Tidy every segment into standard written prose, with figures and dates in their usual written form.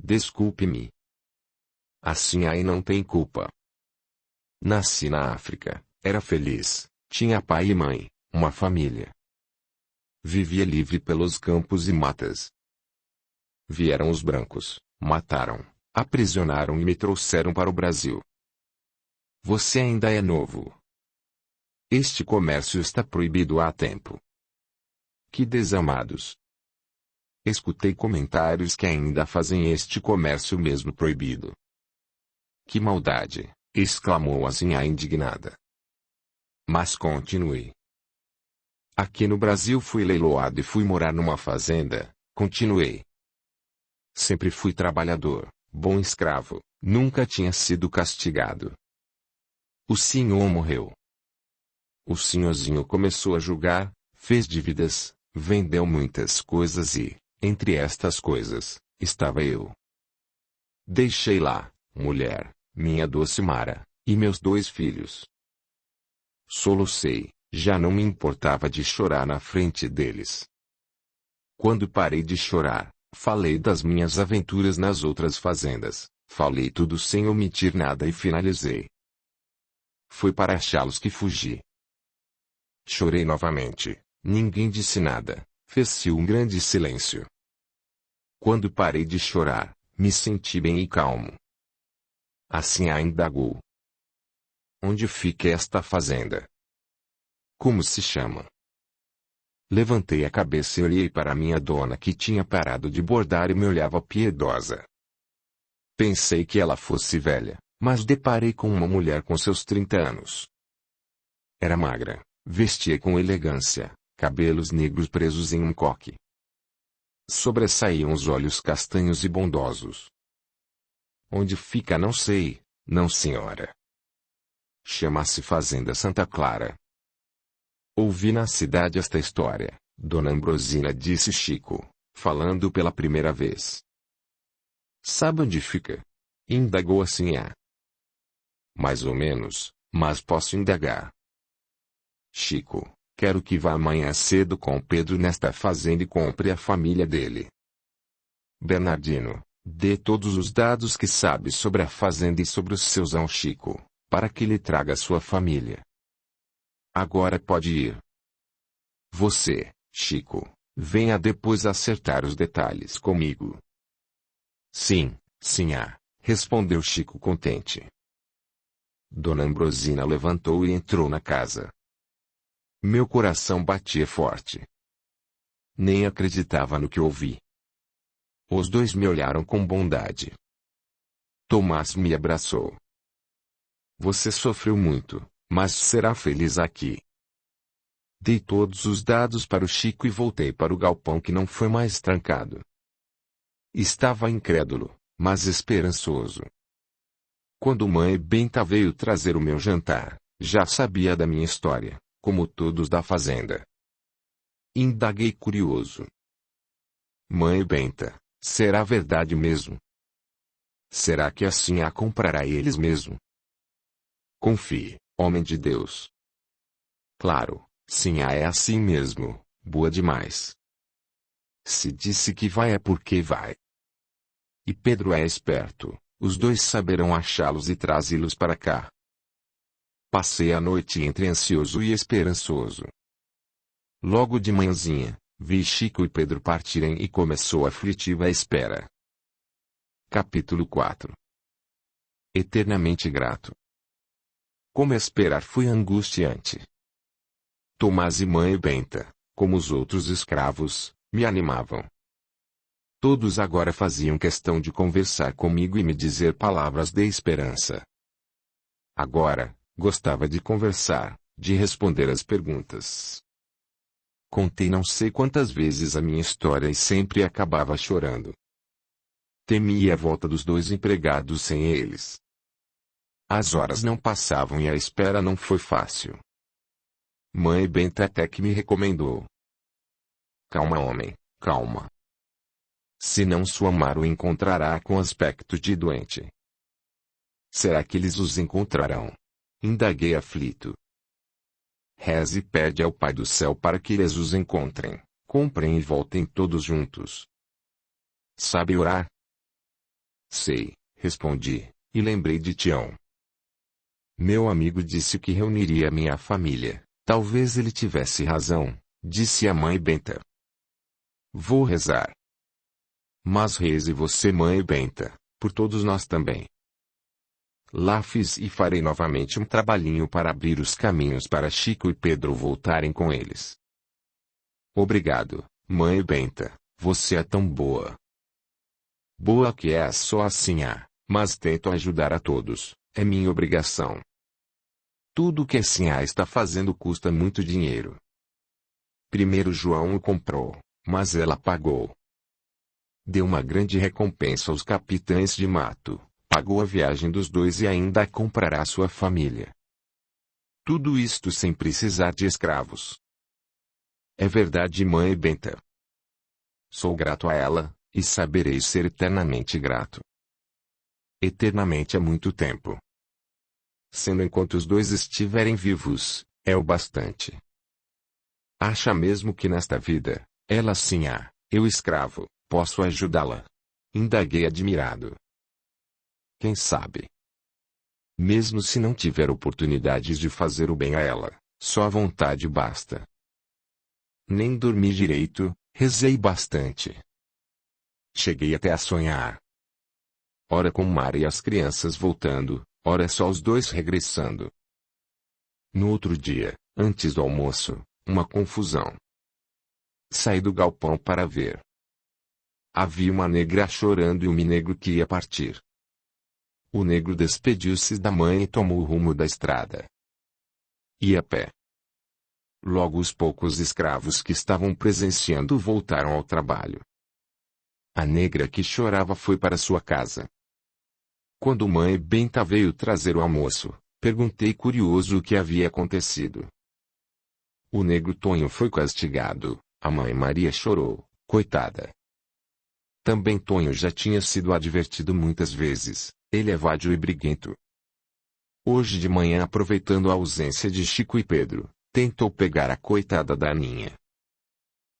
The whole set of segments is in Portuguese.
Desculpe-me. Assim aí não tem culpa. Nasci na África, era feliz, tinha pai e mãe, uma família. Vivia livre pelos campos e matas. Vieram os brancos, mataram, aprisionaram e me trouxeram para o Brasil. Você ainda é novo. Este comércio está proibido há tempo. Que desamados. Escutei comentários que ainda fazem este comércio mesmo proibido. Que maldade, exclamou a Zinha indignada. Mas continue. Aqui no Brasil fui leiloado e fui morar numa fazenda, continuei. Sempre fui trabalhador, bom escravo, nunca tinha sido castigado. O senhor morreu. O senhorzinho começou a julgar, fez dívidas, vendeu muitas coisas e, entre estas coisas, estava eu. Deixei lá, mulher, minha doce Mara, e meus 2 filhos. Solucei, já não me importava de chorar na frente deles. Quando parei de chorar, falei das minhas aventuras nas outras fazendas, falei tudo sem omitir nada e finalizei. Foi para achá-los que fugi. Chorei novamente, ninguém disse nada, fez-se um grande silêncio. Quando parei de chorar, me senti bem e calmo. Assim a indagou. Onde fica esta fazenda? Como se chama? Levantei a cabeça e olhei para minha dona que tinha parado de bordar e me olhava piedosa. Pensei que ela fosse velha, mas deparei com uma mulher com seus 30 anos. Era magra, vestia com elegância, cabelos negros presos em um coque. Sobressaíam os olhos castanhos e bondosos. Onde fica não sei, não senhora. Chama-se Fazenda Santa Clara. Ouvi na cidade esta história, Dona Ambrosina disse Chico, falando pela primeira vez. Sabe onde fica? Indagou a Sinhá. Mais ou menos, mas posso indagar. Chico, quero que vá amanhã cedo com Pedro nesta fazenda e compre a família dele. Bernardino, dê todos os dados que sabe sobre a fazenda e sobre os seus ao Chico, para que lhe traga sua família. Agora pode ir. Você, Chico, venha depois acertar os detalhes comigo. Sim, Sinhá, respondeu Chico contente. Dona Ambrosina levantou e entrou na casa. Meu coração batia forte. Nem acreditava no que ouvi. Os 2 me olharam com bondade. Tomás me abraçou. Você sofreu muito, mas será feliz aqui. Dei todos os dados para o Chico e voltei para o galpão que não foi mais trancado. Estava incrédulo, mas esperançoso. Quando mãe Benta veio trazer o meu jantar, já sabia da minha história, como todos da fazenda. Indaguei curioso. Mãe Benta, será verdade mesmo? Será que assim a comprará eles mesmo? Confie, homem de Deus. Claro, sim, é assim mesmo, boa demais. Se disse que vai é porque vai. E Pedro é esperto, os 2 saberão achá-los e trazê-los para cá. Passei a noite entre ansioso e esperançoso. Logo de manhãzinha, vi Chico e Pedro partirem e começou a aflitiva espera. Capítulo 4. Eternamente grato. Como esperar foi angustiante. Tomás e mãe Benta, como os outros escravos, me animavam. Todos agora faziam questão de conversar comigo e me dizer palavras de esperança. Agora, gostava de conversar, de responder às perguntas. Contei não sei quantas vezes a minha história e sempre acabava chorando. Temia a volta dos 2 empregados sem eles. As horas não passavam e a espera não foi fácil. Mãe Benta até que me recomendou. Calma, homem, calma. Se não sua Mara o encontrará com aspecto de doente. Será que eles os encontrarão? Indaguei aflito. Reze e pede ao Pai do Céu para que eles os encontrem, comprem e voltem todos juntos. Sabe orar? Sei, respondi, e lembrei de Tião. Meu amigo disse que reuniria minha família. Talvez ele tivesse razão, disse a mãe Benta. Vou rezar. Mas reze você, mãe Benta, por todos nós também. Lá fiz e farei novamente um trabalhinho para abrir os caminhos para Chico e Pedro voltarem com eles. Obrigado, mãe Benta, você é tão boa. Boa que é só assim, mas tento ajudar a todos, é minha obrigação. Tudo que a Sinhá está fazendo custa muito dinheiro. Primeiro João o comprou, mas ela pagou. Deu uma grande recompensa aos capitães de mato, pagou a viagem dos dois e ainda comprará sua família. Tudo isto sem precisar de escravos. É verdade, mãe Benta. Sou grato a ela, e saberei ser eternamente grato. Eternamente é muito tempo. Sendo enquanto os dois estiverem vivos, é o bastante. Acha mesmo que nesta vida, ela Sinhá, eu escravo, posso ajudá-la? Indaguei admirado. Quem sabe? Mesmo se não tiver oportunidades de fazer o bem a ela, só a vontade basta. Nem dormi direito, rezei bastante. Cheguei até a sonhar. Ora com Mara e as crianças voltando, ora só os dois regressando. No outro dia, antes do almoço, uma confusão. Saí do galpão para ver. Havia uma negra chorando e um negro que ia partir. O negro despediu-se da mãe e tomou o rumo da estrada. Ia a pé. Logo os poucos escravos que estavam presenciando voltaram ao trabalho. A negra que chorava foi para sua casa. Quando mãe Benta veio trazer o almoço, perguntei curioso o que havia acontecido. O negro Tonho foi castigado, a mãe Maria chorou, coitada. Também Tonho já tinha sido advertido muitas vezes, ele é vadio e briguento. Hoje de manhã, aproveitando a ausência de Chico e Pedro, tentou pegar a coitada da Aninha.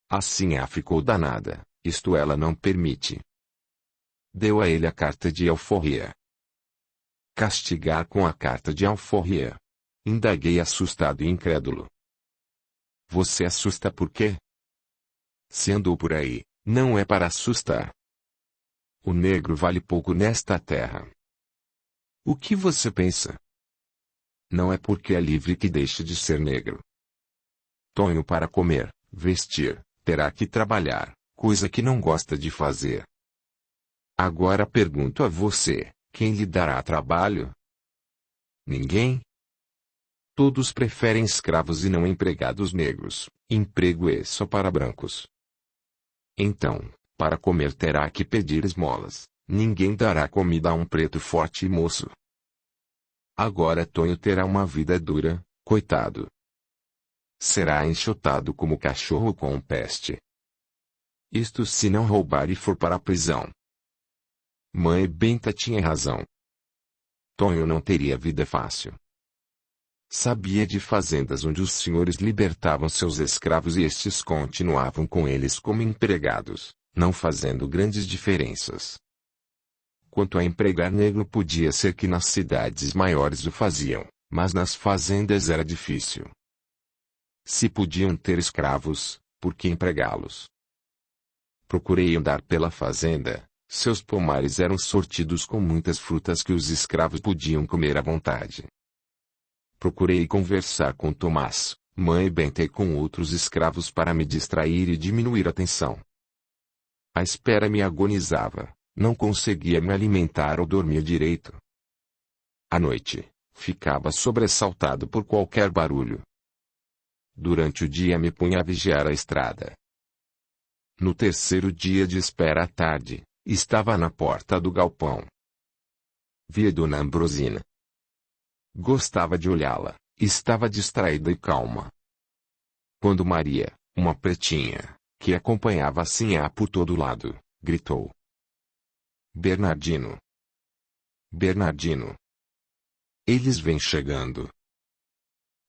Assim a ficou danada, isto ela não permite. Deu a ele a carta de alforria. Castigar com a carta de alforria? Indaguei assustado e incrédulo. Você assusta por quê? Se andou por aí, não é para assustar. O negro vale pouco nesta terra. O que você pensa? Não é porque é livre que deixa de ser negro. Tonho para comer, vestir, terá que trabalhar, coisa que não gosta de fazer. Agora pergunto a você, quem lhe dará trabalho? Ninguém? Todos preferem escravos e não empregados negros, emprego é só para brancos. Então, para comer terá que pedir esmolas, ninguém dará comida a um preto forte e moço. Agora Tonho terá uma vida dura, coitado. Será enxotado como cachorro com peste. Isto se não roubar e for para a prisão. Mãe Benta tinha razão. Tonho não teria vida fácil. Sabia de fazendas onde os senhores libertavam seus escravos e estes continuavam com eles como empregados, não fazendo grandes diferenças. Quanto a empregar negro, podia ser que nas cidades maiores o faziam, mas nas fazendas era difícil. Se podiam ter escravos, por que empregá-los? Procurei andar pela fazenda. Seus pomares eram sortidos com muitas frutas que os escravos podiam comer à vontade. Procurei conversar com Tomás, mãe Benta e com outros escravos para me distrair e diminuir a tensão. A espera me agonizava, não conseguia me alimentar ou dormir direito. À noite, ficava sobressaltado por qualquer barulho. Durante o dia me punha a vigiar a estrada. No terceiro dia de espera à tarde, estava na porta do galpão. Via Dona Ambrosina. Gostava de olhá-la, estava distraída e calma. Quando Maria, uma pretinha, que acompanhava a Sinhá por todo lado, gritou: Bernardino! Bernardino! Eles vêm chegando!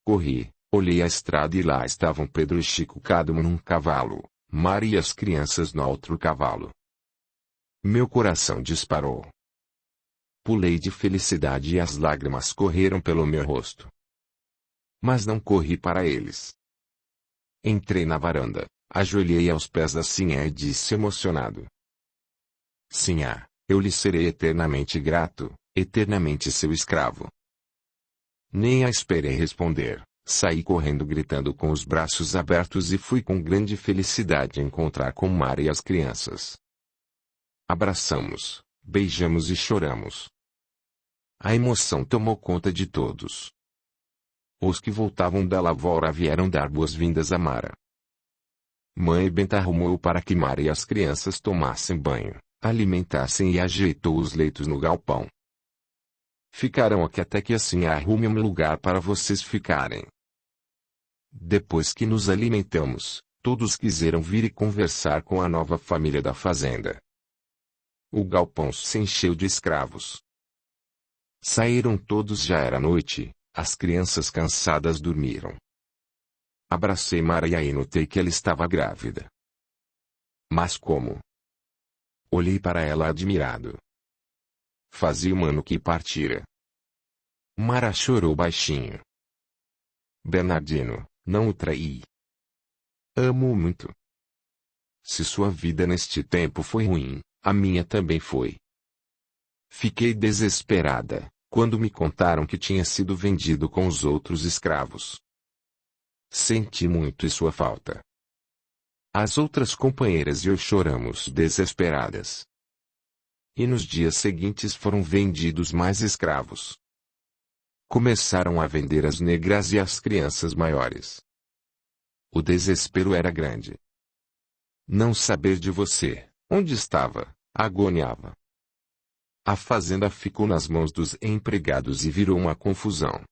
Corri, olhei a estrada e lá estavam Pedro e Chico cada um num cavalo, Maria e as crianças no outro cavalo. Meu coração disparou. Pulei de felicidade e as lágrimas correram pelo meu rosto. Mas não corri para eles. Entrei na varanda, ajoelhei aos pés da Sinhá e disse emocionado: Sinhá, eu lhe serei eternamente grato, eternamente seu escravo. Nem a esperei responder, saí correndo gritando com os braços abertos e fui com grande felicidade encontrar com Mara e as crianças. Abraçamos, beijamos e choramos. A emoção tomou conta de todos. Os que voltavam da lavoura vieram dar boas-vindas a Mara. Mãe Benta arrumou para que Mara e as crianças tomassem banho, alimentassem e ajeitou os leitos no galpão. Ficarão aqui até que assim arrume um lugar para vocês ficarem. Depois que nos alimentamos, todos quiseram vir e conversar com a nova família da fazenda. O galpão se encheu de escravos. Saíram todos, já era noite, as crianças cansadas dormiram. Abracei Mara e aí notei que ela estava grávida. Mas como? Olhei para ela admirado. Fazia um ano que partira. Mara chorou baixinho. Bernardino, não o traí. Amo-o muito. Se sua vida neste tempo foi ruim, a minha também foi. Fiquei desesperada, quando me contaram que tinha sido vendido com os outros escravos. Senti muito em sua falta. As outras companheiras e eu choramos desesperadas. E nos dias seguintes foram vendidos mais escravos. Começaram a vender as negras e as crianças maiores. O desespero era grande. Não saber de você, onde estava, agoniava. A fazenda ficou nas mãos dos empregados e virou uma confusão.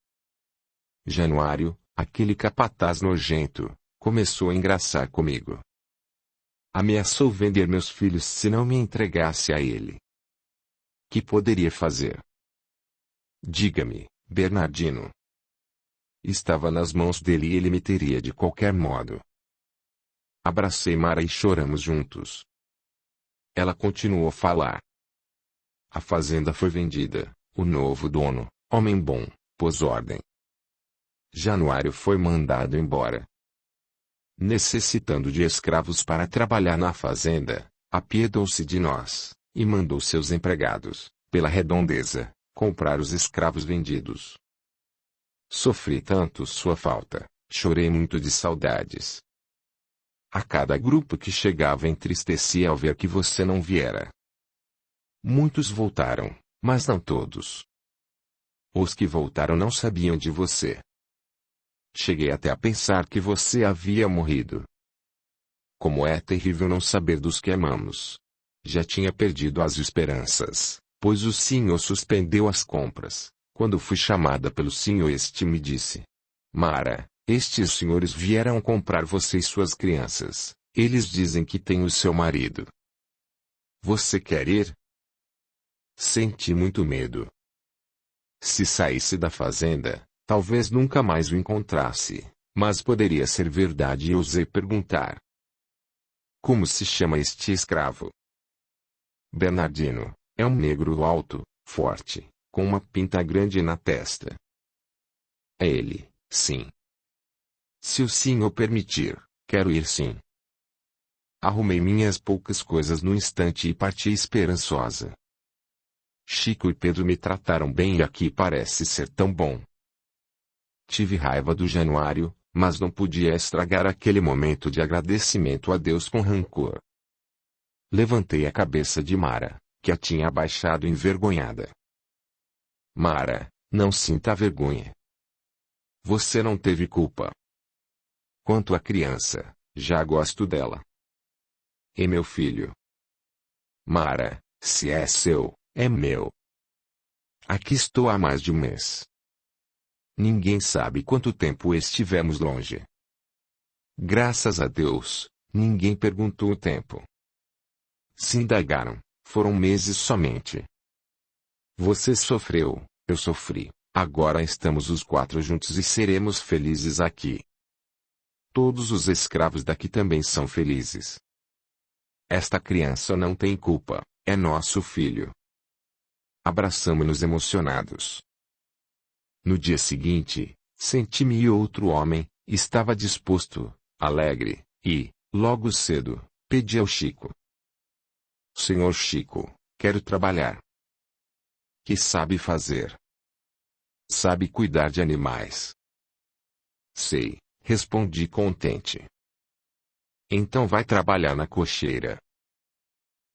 Januário, aquele capataz nojento, começou a engraçar comigo. Ameaçou vender meus filhos se não me entregasse a ele. Que poderia fazer? Diga-me, Bernardino. Estava nas mãos dele e ele me teria de qualquer modo. Abracei Mara e choramos juntos. Ela continuou a falar. A fazenda foi vendida, o novo dono, homem bom, pôs ordem. Januário foi mandado embora. Necessitando de escravos para trabalhar na fazenda, apiedou-se de nós, e mandou seus empregados, pela redondeza, comprar os escravos vendidos. Sofri tanto sua falta, chorei muito de saudades. A cada grupo que chegava entristecia ao ver que você não viera. Muitos voltaram, mas não todos. Os que voltaram não sabiam de você. Cheguei até a pensar que você havia morrido. Como é terrível não saber dos que amamos. Já tinha perdido as esperanças, pois o senhor suspendeu as compras. Quando fui chamada pelo senhor, este me disse: Mara, estes senhores vieram comprar você e suas crianças. Eles dizem que tem o seu marido. Você quer ir? Senti muito medo. Se saísse da fazenda, talvez nunca mais o encontrasse, mas poderia ser verdade e ousei perguntar: Como se chama este escravo? Bernardino, é um negro alto, forte, com uma pinta grande na testa. É ele, sim. Se o senhor permitir, quero ir sim. Arrumei minhas poucas coisas no instante e parti esperançosa. Chico e Pedro me trataram bem e aqui parece ser tão bom. Tive raiva do Januário, mas não podia estragar aquele momento de agradecimento a Deus com rancor. Levantei a cabeça de Mara, que a tinha abaixado envergonhada. Mara, não sinta vergonha. Você não teve culpa. Quanto à criança, já gosto dela. E meu filho? Mara, se é seu, é meu. Aqui estou há mais de um mês. Ninguém sabe quanto tempo estivemos longe. Graças a Deus, ninguém perguntou o tempo. Se indagaram, foram meses somente. Você sofreu, eu sofri, agora estamos os quatro juntos e seremos felizes aqui. Todos os escravos daqui também são felizes. Esta criança não tem culpa, é nosso filho. abraçamo-nos emocionados. No dia seguinte, senti-me e outro homem, estava disposto, alegre, e, logo cedo, pedi ao Chico: Senhor Chico, quero trabalhar. Que sabe fazer? Sabe cuidar de animais? Sei, respondi contente. Então vai trabalhar na cocheira.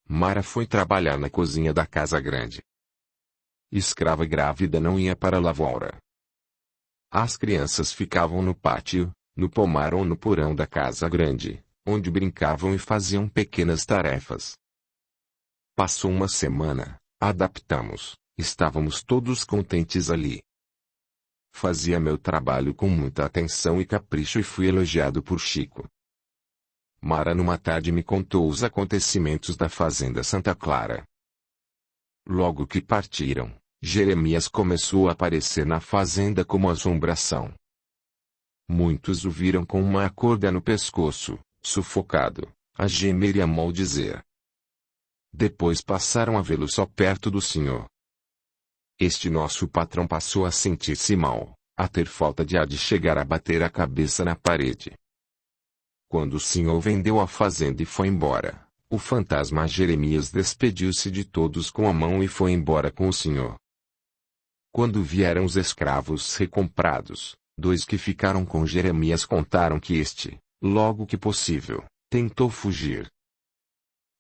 Mara foi trabalhar na cozinha da casa grande. Escrava grávida não ia para a lavoura. As crianças ficavam no pátio, no pomar ou no porão da casa grande, onde brincavam e faziam pequenas tarefas. Passou uma semana, adaptamos, estávamos todos contentes ali. Fazia meu trabalho com muita atenção e capricho e fui elogiado por Chico. Mara numa tarde me contou os acontecimentos da fazenda Santa Clara. Logo que partiram, Jeremias começou a aparecer na fazenda como assombração. Muitos o viram com uma corda no pescoço, sufocado, a gemer e a maldizer. Depois passaram a vê-lo só perto do senhor. Este nosso patrão passou a sentir-se mal, a ter falta de ar de chegar a bater a cabeça na parede. Quando o senhor vendeu a fazenda e foi embora, o fantasma Jeremias despediu-se de todos com a mão e foi embora com o senhor. Quando vieram os escravos recomprados, 2 que ficaram com Jeremias contaram que este, logo que possível, tentou fugir.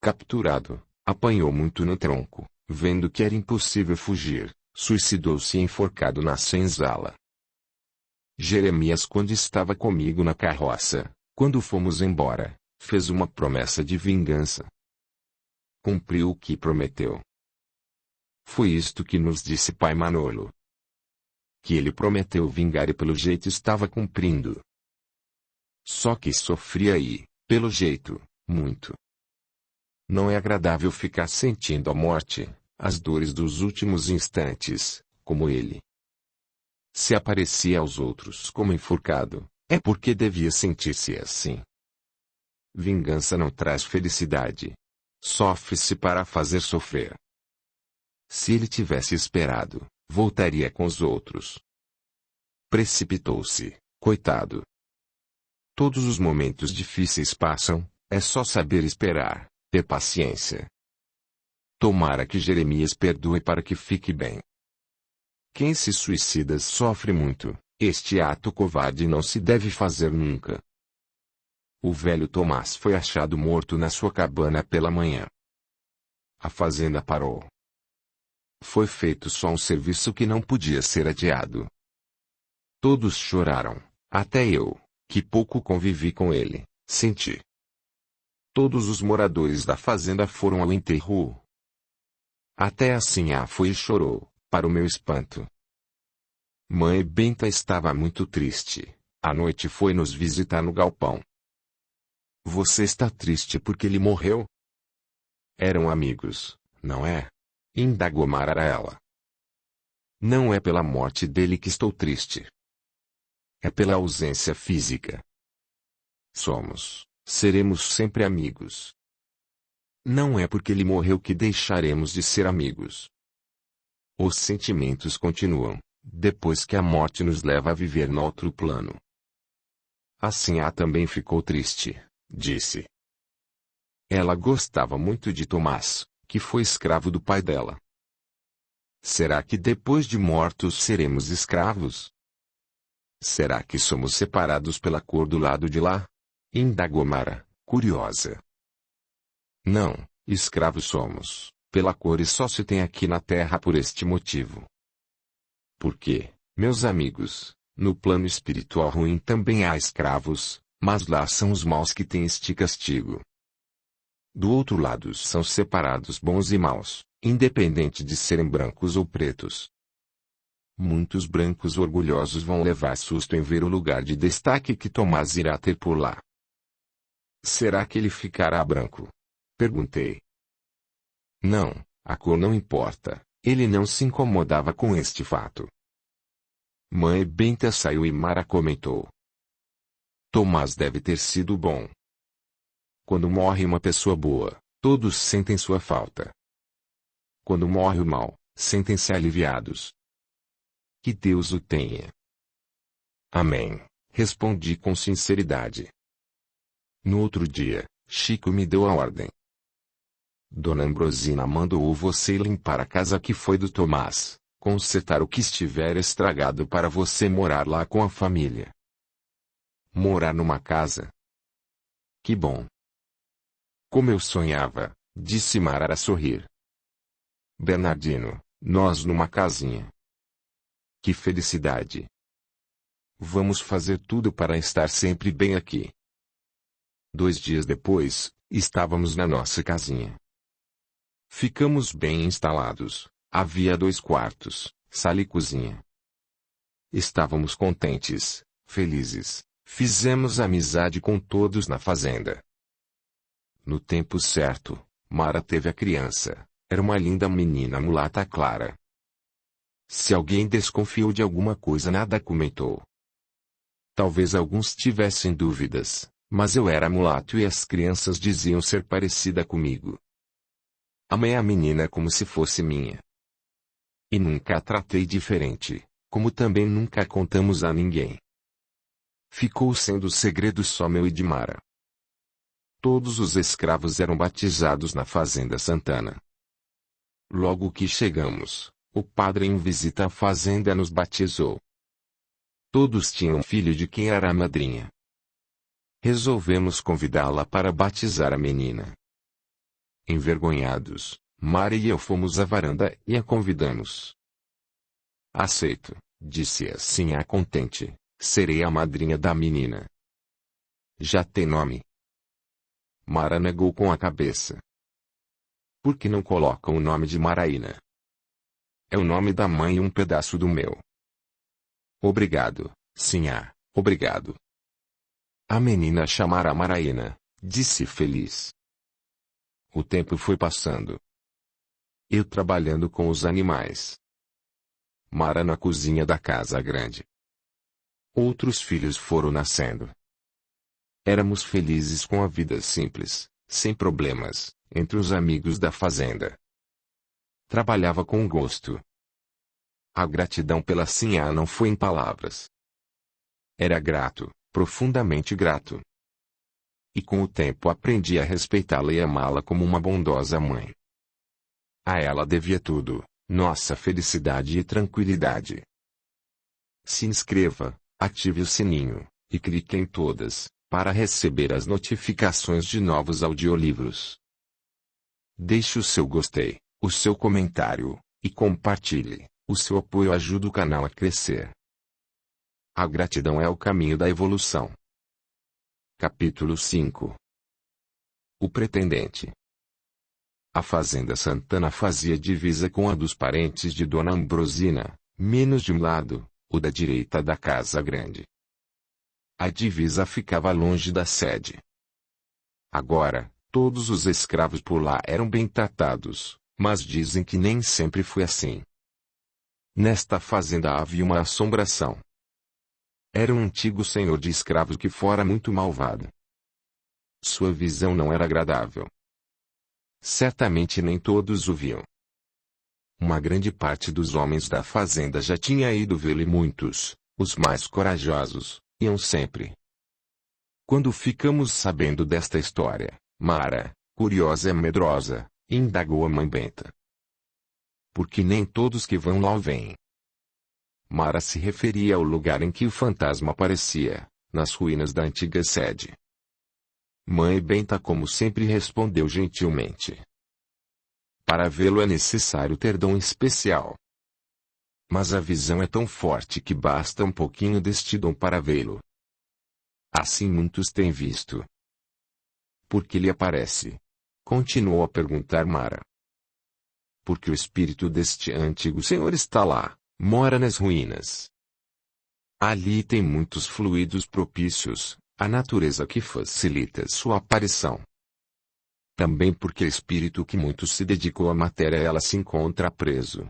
Capturado, apanhou muito no tronco, vendo que era impossível fugir, suicidou-se enforcado na senzala. Jeremias, quando estava comigo na carroça, quando fomos embora, fez uma promessa de vingança. Cumpriu o que prometeu. Foi isto que nos disse pai Manolo. Que ele prometeu vingar e pelo jeito estava cumprindo. Só que sofria e, pelo jeito, muito. Não é agradável ficar sentindo a morte, as dores dos últimos instantes, como ele. Se aparecia aos outros como enforcado, é porque devia sentir-se assim. Vingança não traz felicidade. Sofre-se para fazer sofrer. Se ele tivesse esperado, voltaria com os outros. Precipitou-se, coitado. Todos os momentos difíceis passam, é só saber esperar, ter paciência. Tomara que Jeremias perdoe para que fique bem. Quem se suicida sofre muito, este ato covarde não se deve fazer nunca. O velho Tomás foi achado morto na sua cabana pela manhã. A fazenda parou. Foi feito só um serviço que não podia ser adiado. Todos choraram, até eu, que pouco convivi com ele, senti. Todos os moradores da fazenda foram ao enterro. Até a Sinhá foi e chorou, para o meu espanto. Mãe Benta estava muito triste. À noite foi nos visitar no galpão. Você está triste porque ele morreu? Eram amigos, não é? Indagou Mara. Não é pela morte dele que estou triste. É pela ausência física. Seremos sempre amigos. Não é porque ele morreu que deixaremos de ser amigos. Os sentimentos continuam, depois que a morte nos leva a viver no outro plano. A Sinhá também ficou triste, disse. Ela gostava muito de Tomás, que foi escravo do pai dela. Será que depois de mortos seremos escravos? Será que somos separados pela cor do lado de lá? Indagou Mara, curiosa. Não, escravos somos, pela cor e só se tem aqui na terra por este motivo. Porque, meus amigos, no plano espiritual ruim também há escravos, mas lá são os maus que têm este castigo. Do outro lado são separados bons e maus, independente de serem brancos ou pretos. Muitos brancos orgulhosos vão levar susto em ver o lugar de destaque que Tomás irá ter por lá. Será que ele ficará branco? Perguntei. Não, a cor não importa, ele não se incomodava com este fato. Mãe Benta saiu e Mara comentou. Tomás deve ter sido bom. Quando morre uma pessoa boa, todos sentem sua falta. Quando morre o mal, sentem-se aliviados. Que Deus o tenha. Amém, respondi com sinceridade. No outro dia, Chico me deu a ordem. Dona Ambrosina mandou você limpar a casa que foi do Tomás, consertar o que estiver estragado para você morar lá com a família. Morar numa casa? Que bom! Como eu sonhava, disse Mara a sorrir. Bernardino, nós numa casinha. Que felicidade! Vamos fazer tudo para estar sempre bem aqui. 2 dias depois, estávamos na nossa casinha. Ficamos bem instalados. Havia 2 quartos, sala e cozinha. Estávamos contentes, felizes. Fizemos amizade com todos na fazenda. No tempo certo, Mara teve a criança. Era uma linda menina mulata clara. Se alguém desconfiou de alguma coisa, nada comentou. Talvez alguns tivessem dúvidas, mas eu era mulato e as crianças diziam ser parecida comigo. Amei a menina como se fosse minha. E nunca a tratei diferente, como também nunca a contamos a ninguém. Ficou sendo segredo só meu e de Mara. Todos os escravos eram batizados na fazenda Santana. Logo que chegamos, o padre em visita à fazenda nos batizou. Todos tinham filho de quem era a madrinha. Resolvemos convidá-la para batizar a menina. Envergonhados, Mara e eu fomos à varanda e a convidamos. Aceito, disse assim a contente, serei a madrinha da menina. Já tem nome? Mara negou com a cabeça. Por que não coloca o nome de Maraína? É o nome da mãe e um pedaço do meu. Obrigado, sinhá, obrigado. A menina chamará Maraína, disse feliz. O tempo foi passando. Eu trabalhando com os animais. Mara na cozinha da casa grande. Outros filhos foram nascendo. Éramos felizes com a vida simples, sem problemas, entre os amigos da fazenda. Trabalhava com gosto. A gratidão pela sinhá não foi em palavras. Era grato, profundamente grato. E com o tempo aprendi a respeitá-la e amá-la como uma bondosa mãe. A ela devia tudo, nossa felicidade e tranquilidade. Se inscreva, ative o sininho, e clique em todas, para receber as notificações de novos audiolivros. Deixe o seu gostei, o seu comentário, e compartilhe. O seu apoio ajuda o canal a crescer. A gratidão é o caminho da evolução. Capítulo 5. O pretendente. A fazenda Santana fazia divisa com a dos parentes de Dona Ambrosina, menos de um lado, o da direita da casa grande. A divisa ficava longe da sede. Agora, todos os escravos por lá eram bem tratados, mas dizem que nem sempre foi assim. Nesta fazenda havia uma assombração. Era um antigo senhor de escravos que fora muito malvado. Sua visão não era agradável. Certamente nem todos o viam. Uma grande parte dos homens da fazenda já tinha ido vê-lo e muitos, os mais corajosos, iam sempre. Quando ficamos sabendo desta história, Mara, curiosa e medrosa, indagou a mãe Benta. Porque nem todos que vão lá o veem. Mara se referia ao lugar em que o fantasma aparecia, nas ruínas da antiga sede. Mãe Benta como sempre respondeu gentilmente. Para vê-lo é necessário ter dom especial. Mas a visão é tão forte que basta um pouquinho deste dom para vê-lo. Assim muitos têm visto. Por que lhe aparece? Continuou a perguntar Mara. Porque o espírito deste antigo senhor está lá, mora nas ruínas. Ali tem muitos fluidos propícios, a natureza que facilita sua aparição. Também porque o espírito que muito se dedicou à matéria ela se encontra preso.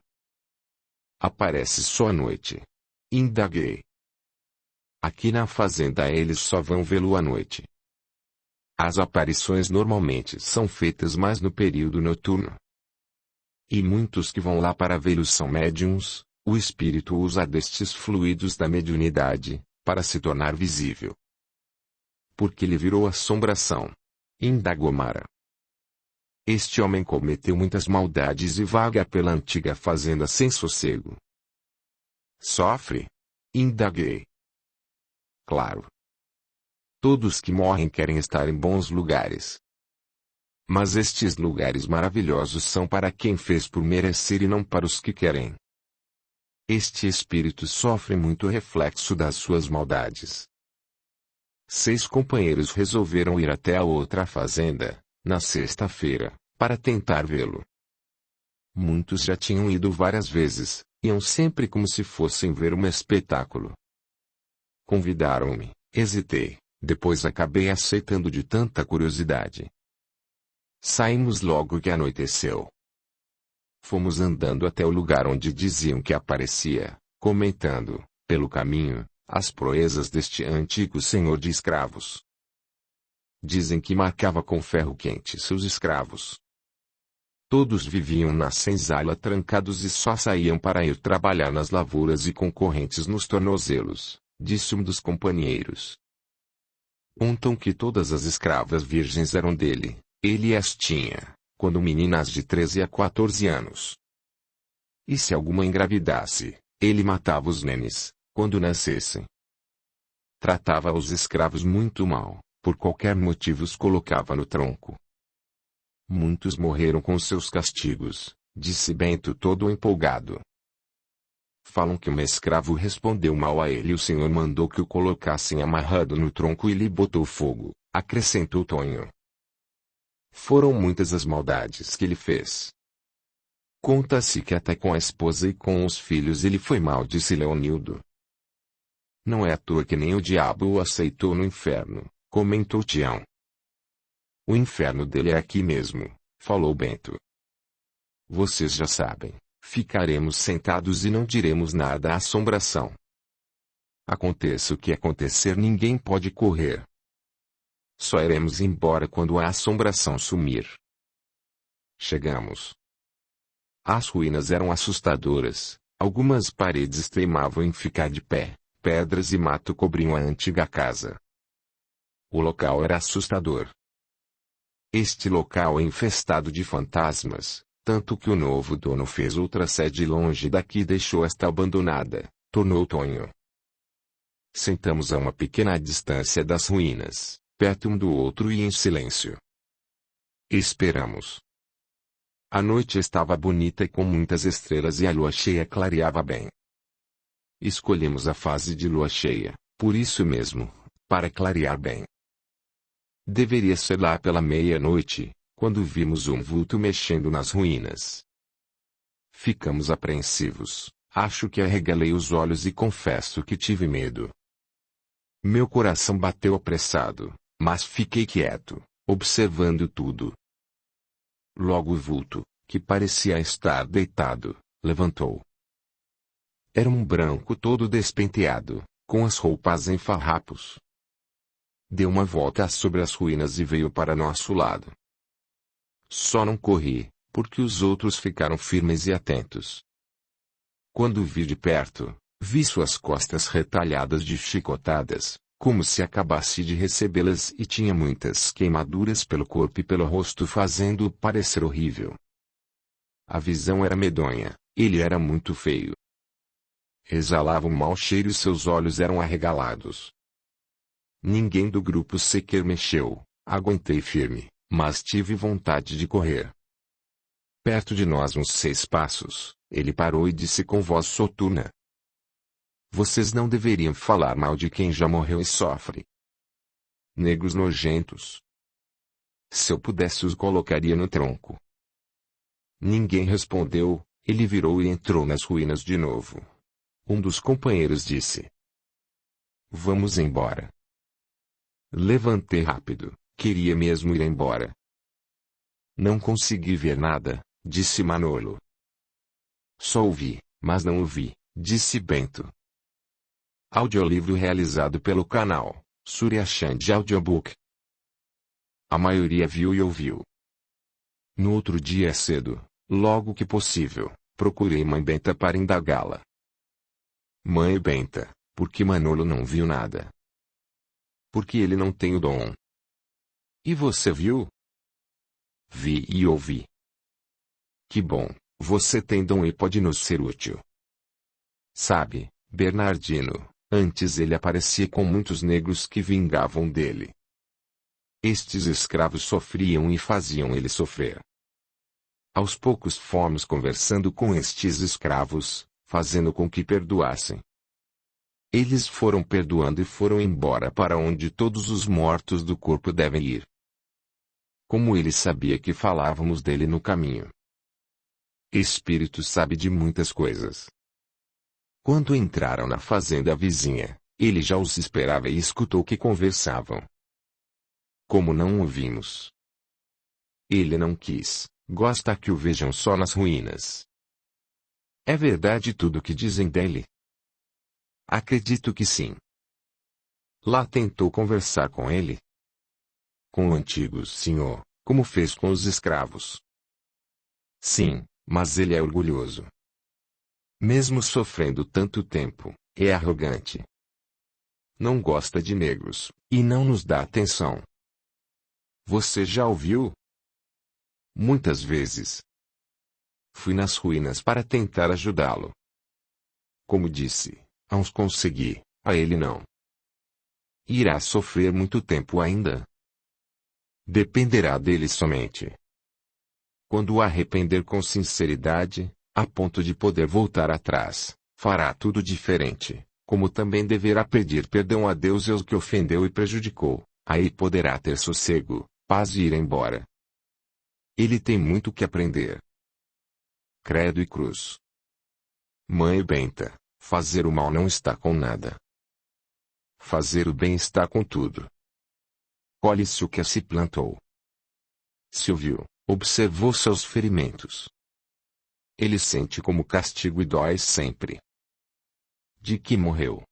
Aparece só à noite. Indaguei. Aqui na fazenda eles só vão vê-lo à noite. As aparições normalmente são feitas mais no período noturno. E muitos que vão lá para vê-los são médiuns. O espírito usa destes fluidos da mediunidade, para se tornar visível. Porque lhe virou assombração. Indagou Mara. Este homem cometeu muitas maldades e vaga pela antiga fazenda sem sossego. Sofre? Indaguei. Claro. Todos que morrem querem estar em bons lugares. Mas estes lugares maravilhosos são para quem fez por merecer e não para os que querem. Este espírito sofre muito reflexo das suas maldades. 6 companheiros resolveram ir até a outra fazenda, na sexta-feira, para tentar vê-lo. Muitos já tinham ido várias vezes, iam sempre como se fossem ver um espetáculo. Convidaram-me, hesitei, depois acabei aceitando de tanta curiosidade. Saímos logo que anoiteceu. Fomos andando até o lugar onde diziam que aparecia, comentando, pelo caminho, as proezas deste antigo senhor de escravos. Dizem que marcava com ferro quente seus escravos. Todos viviam na senzala trancados e só saíam para ir trabalhar nas lavouras e com correntes nos tornozelos, disse um dos companheiros. Contam que todas as escravas virgens eram dele, ele as tinha, quando meninas de 13 a 14 anos. E se alguma engravidasse, ele matava os nenes, quando nascessem. Tratava os escravos muito mal, por qualquer motivo os colocava no tronco. Muitos morreram com seus castigos, disse Bento todo empolgado. Falam que um escravo respondeu mal a ele e o senhor mandou que o colocassem amarrado no tronco e lhe botou fogo, acrescentou Tonho. Foram muitas as maldades que ele fez. Conta-se que até com a esposa e com os filhos ele foi mal, disse Leonildo. Não é à toa que nem o diabo o aceitou no inferno, comentou Tião. O inferno dele é aqui mesmo, falou Bento. Vocês já sabem, ficaremos sentados e não diremos nada à assombração. Aconteça o que acontecer, ninguém pode correr. Só iremos embora quando a assombração sumir. Chegamos. As ruínas eram assustadoras, algumas paredes teimavam em ficar de pé, pedras e mato cobriam a antiga casa. O local era assustador. Este local é infestado de fantasmas, tanto que o novo dono fez outra sede longe daqui e deixou esta abandonada, tornou Tonho. Sentamos a uma pequena distância das ruínas, perto um do outro e em silêncio. Esperamos. A noite estava bonita e com muitas estrelas e a lua cheia clareava bem. Escolhemos a fase de lua cheia, por isso mesmo, para clarear bem. Deveria ser lá pela meia-noite, quando vimos um vulto mexendo nas ruínas. Ficamos apreensivos, acho que arregalei os olhos e confesso que tive medo. Meu coração bateu apressado, mas fiquei quieto, observando tudo. Logo o vulto, que parecia estar deitado, levantou. Era um branco todo despenteado, com as roupas em farrapos. Deu uma volta sobre as ruínas e veio para nosso lado. Só não corri, porque os outros ficaram firmes e atentos. Quando o vi de perto, vi suas costas retalhadas de chicotadas, como se acabasse de recebê-las, e tinha muitas queimaduras pelo corpo e pelo rosto, fazendo-o parecer horrível. A visão era medonha, ele era muito feio. Exalava um mau cheiro e seus olhos eram arregalados. Ninguém do grupo sequer mexeu, aguentei firme, mas tive vontade de correr. Perto de nós uns 6 passos, ele parou e disse com voz soturna. Vocês não deveriam falar mal de quem já morreu e sofre. Negros nojentos. Se eu pudesse os colocaria no tronco. Ninguém respondeu, ele virou e entrou nas ruínas de novo. Um dos companheiros disse. Vamos embora. Levantei rápido, queria mesmo ir embora. Não consegui ver nada, disse Manolo. Só ouvi, mas não ouvi, disse Bento. Audiolivro realizado pelo canal Surya Chand Audiobook. A maioria viu e ouviu. No outro dia cedo, Logo que possível, procurei Mãe Benta para indagá-la. Mãe Benta, por que Manolo não viu nada? Porque ele não tem o dom. E você viu? Vi e ouvi. Que bom, você tem dom e pode nos ser útil. Sabe, Bernardino, antes ele aparecia com muitos negros que vingavam dele. Estes escravos sofriam e faziam ele sofrer. Aos poucos fomos conversando com estes escravos, fazendo com que perdoassem. Eles foram perdoando e foram embora para onde todos os mortos do corpo devem ir. Como ele sabia que falávamos dele no caminho. Espírito sabe de muitas coisas. Quando entraram na fazenda vizinha, ele já os esperava e escutou que conversavam. Como não ouvimos? Ele não quis, gosta que o vejam só nas ruínas. É verdade tudo o que dizem dele? Acredito que sim. Lá tentou conversar com ele? Com o antigo senhor, como fez com os escravos. Sim, mas ele é orgulhoso. Mesmo sofrendo tanto tempo, é arrogante. Não gosta de negros, e não nos dá atenção. Você já ouviu? Muitas vezes. Fui nas ruínas para tentar ajudá-lo. Como disse, a uns consegui, a ele não. Irá sofrer muito tempo ainda. Dependerá dele somente. Quando o arrepender com sinceridade, a ponto de poder voltar atrás, fará tudo diferente, como também deverá pedir perdão a Deus e aos que ofendeu e prejudicou, aí poderá ter sossego, paz e ir embora. Ele tem muito que aprender. Credo e cruz. Mãe Benta, fazer o mal não está com nada. Fazer o bem está com tudo. Colhe-se o que se plantou. Se ouviu, observou seus ferimentos. Ele sente como castigo e dói sempre. De que morreu?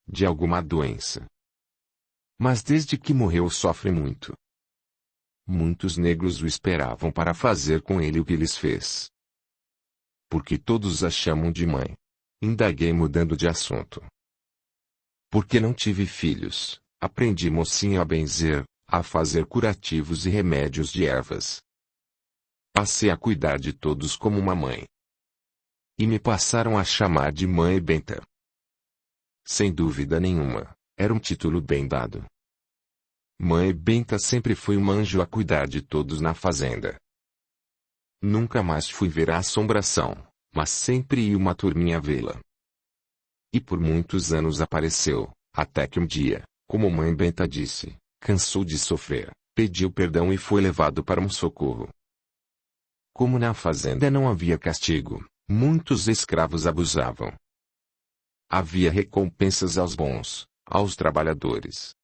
De alguma doença. Mas desde que morreu sofre muito. Muitos negros o esperavam para fazer com ele o que lhes fez. Porque todos a chamam de mãe. Indaguei mudando de assunto. Porque não tive filhos, aprendi mocinho a benzer, a fazer curativos e remédios de ervas. Passei a cuidar de todos como uma mãe. E me passaram a chamar de Mãe Benta. Sem dúvida nenhuma, era um título bem dado. Mãe Benta sempre foi um anjo a cuidar de todos na fazenda. Nunca mais fui ver a assombração, mas sempre ia uma turminha vê-la. E por muitos anos apareceu, até que um dia, como Mãe Benta disse, cansou de sofrer, pediu perdão e foi levado para um socorro. Como na fazenda não havia castigo, muitos escravos abusavam. Havia recompensas aos bons, aos trabalhadores.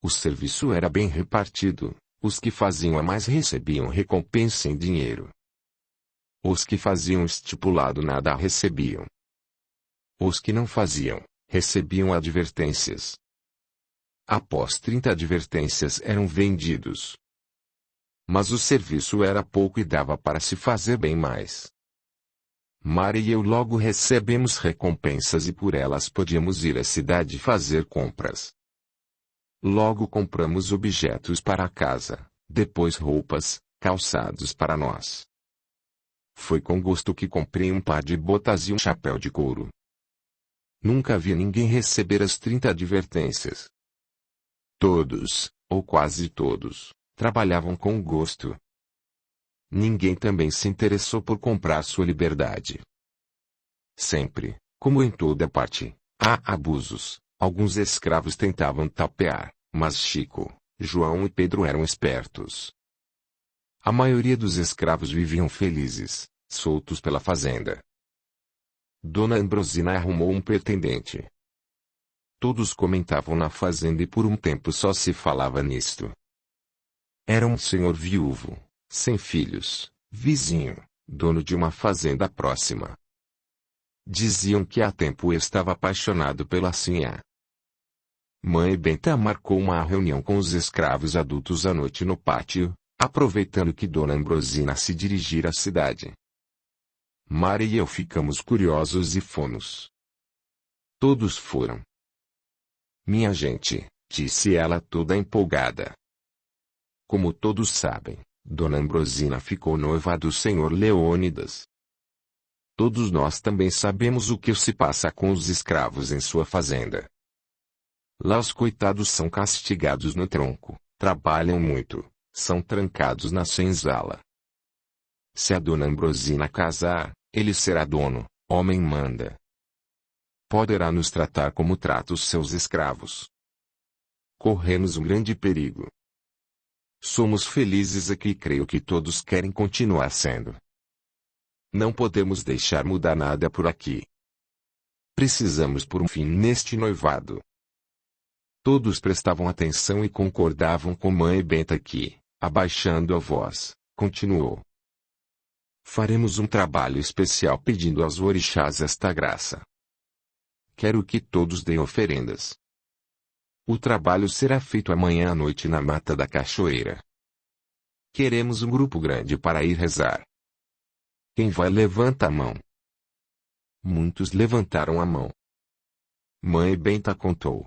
O serviço era bem repartido, os que faziam a mais recebiam recompensa em dinheiro. Os que faziam estipulado nada recebiam. Os que não faziam, recebiam advertências. Após 30 advertências eram vendidos. Mas o serviço era pouco e dava para se fazer bem mais. Mari e eu logo recebemos recompensas e por elas podíamos ir à cidade fazer compras. Logo compramos objetos para a casa, depois roupas, calçados para nós. Foi com gosto que comprei um par de botas e um chapéu de couro. Nunca vi ninguém receber as 30 advertências. Todos, ou quase todos, trabalhavam com gosto. Ninguém também se interessou por comprar sua liberdade. Sempre, como em toda parte, há abusos. Alguns escravos tentavam tapear, mas Chico, João e Pedro eram espertos. A maioria dos escravos viviam felizes, soltos pela fazenda. Dona Ambrosina arrumou um pretendente. Todos comentavam na fazenda e por um tempo só se falava nisto. Era um senhor viúvo, sem filhos, vizinho, dono de uma fazenda próxima. Diziam que há tempo estava apaixonado pela sinhá. Mãe Benta marcou uma reunião com os escravos adultos à noite no pátio, aproveitando que Dona Ambrosina se dirigira à cidade. Mara e eu ficamos curiosos e fomos. Todos foram. Minha gente, disse ela toda empolgada. Como todos sabem, Dona Ambrosina ficou noiva do Senhor Leônidas. Todos nós também sabemos o que se passa com os escravos em sua fazenda. Lá os coitados são castigados no tronco, trabalham muito, são trancados na senzala. Se a Dona Ambrosina casar, ele será dono, homem manda. Poderá nos tratar como trata os seus escravos. Corremos um grande perigo. Somos felizes aqui e creio que todos querem continuar sendo. Não podemos deixar mudar nada por aqui. Precisamos pôr um fim neste noivado. Todos prestavam atenção e concordavam com Mãe Benta que, abaixando a voz, continuou. Faremos um trabalho especial pedindo aos orixás esta graça. Quero que todos deem oferendas. O trabalho será feito amanhã à noite na mata da cachoeira. Queremos um grupo grande para ir rezar. Quem vai levanta a mão. Muitos levantaram a mão. Mãe Benta contou.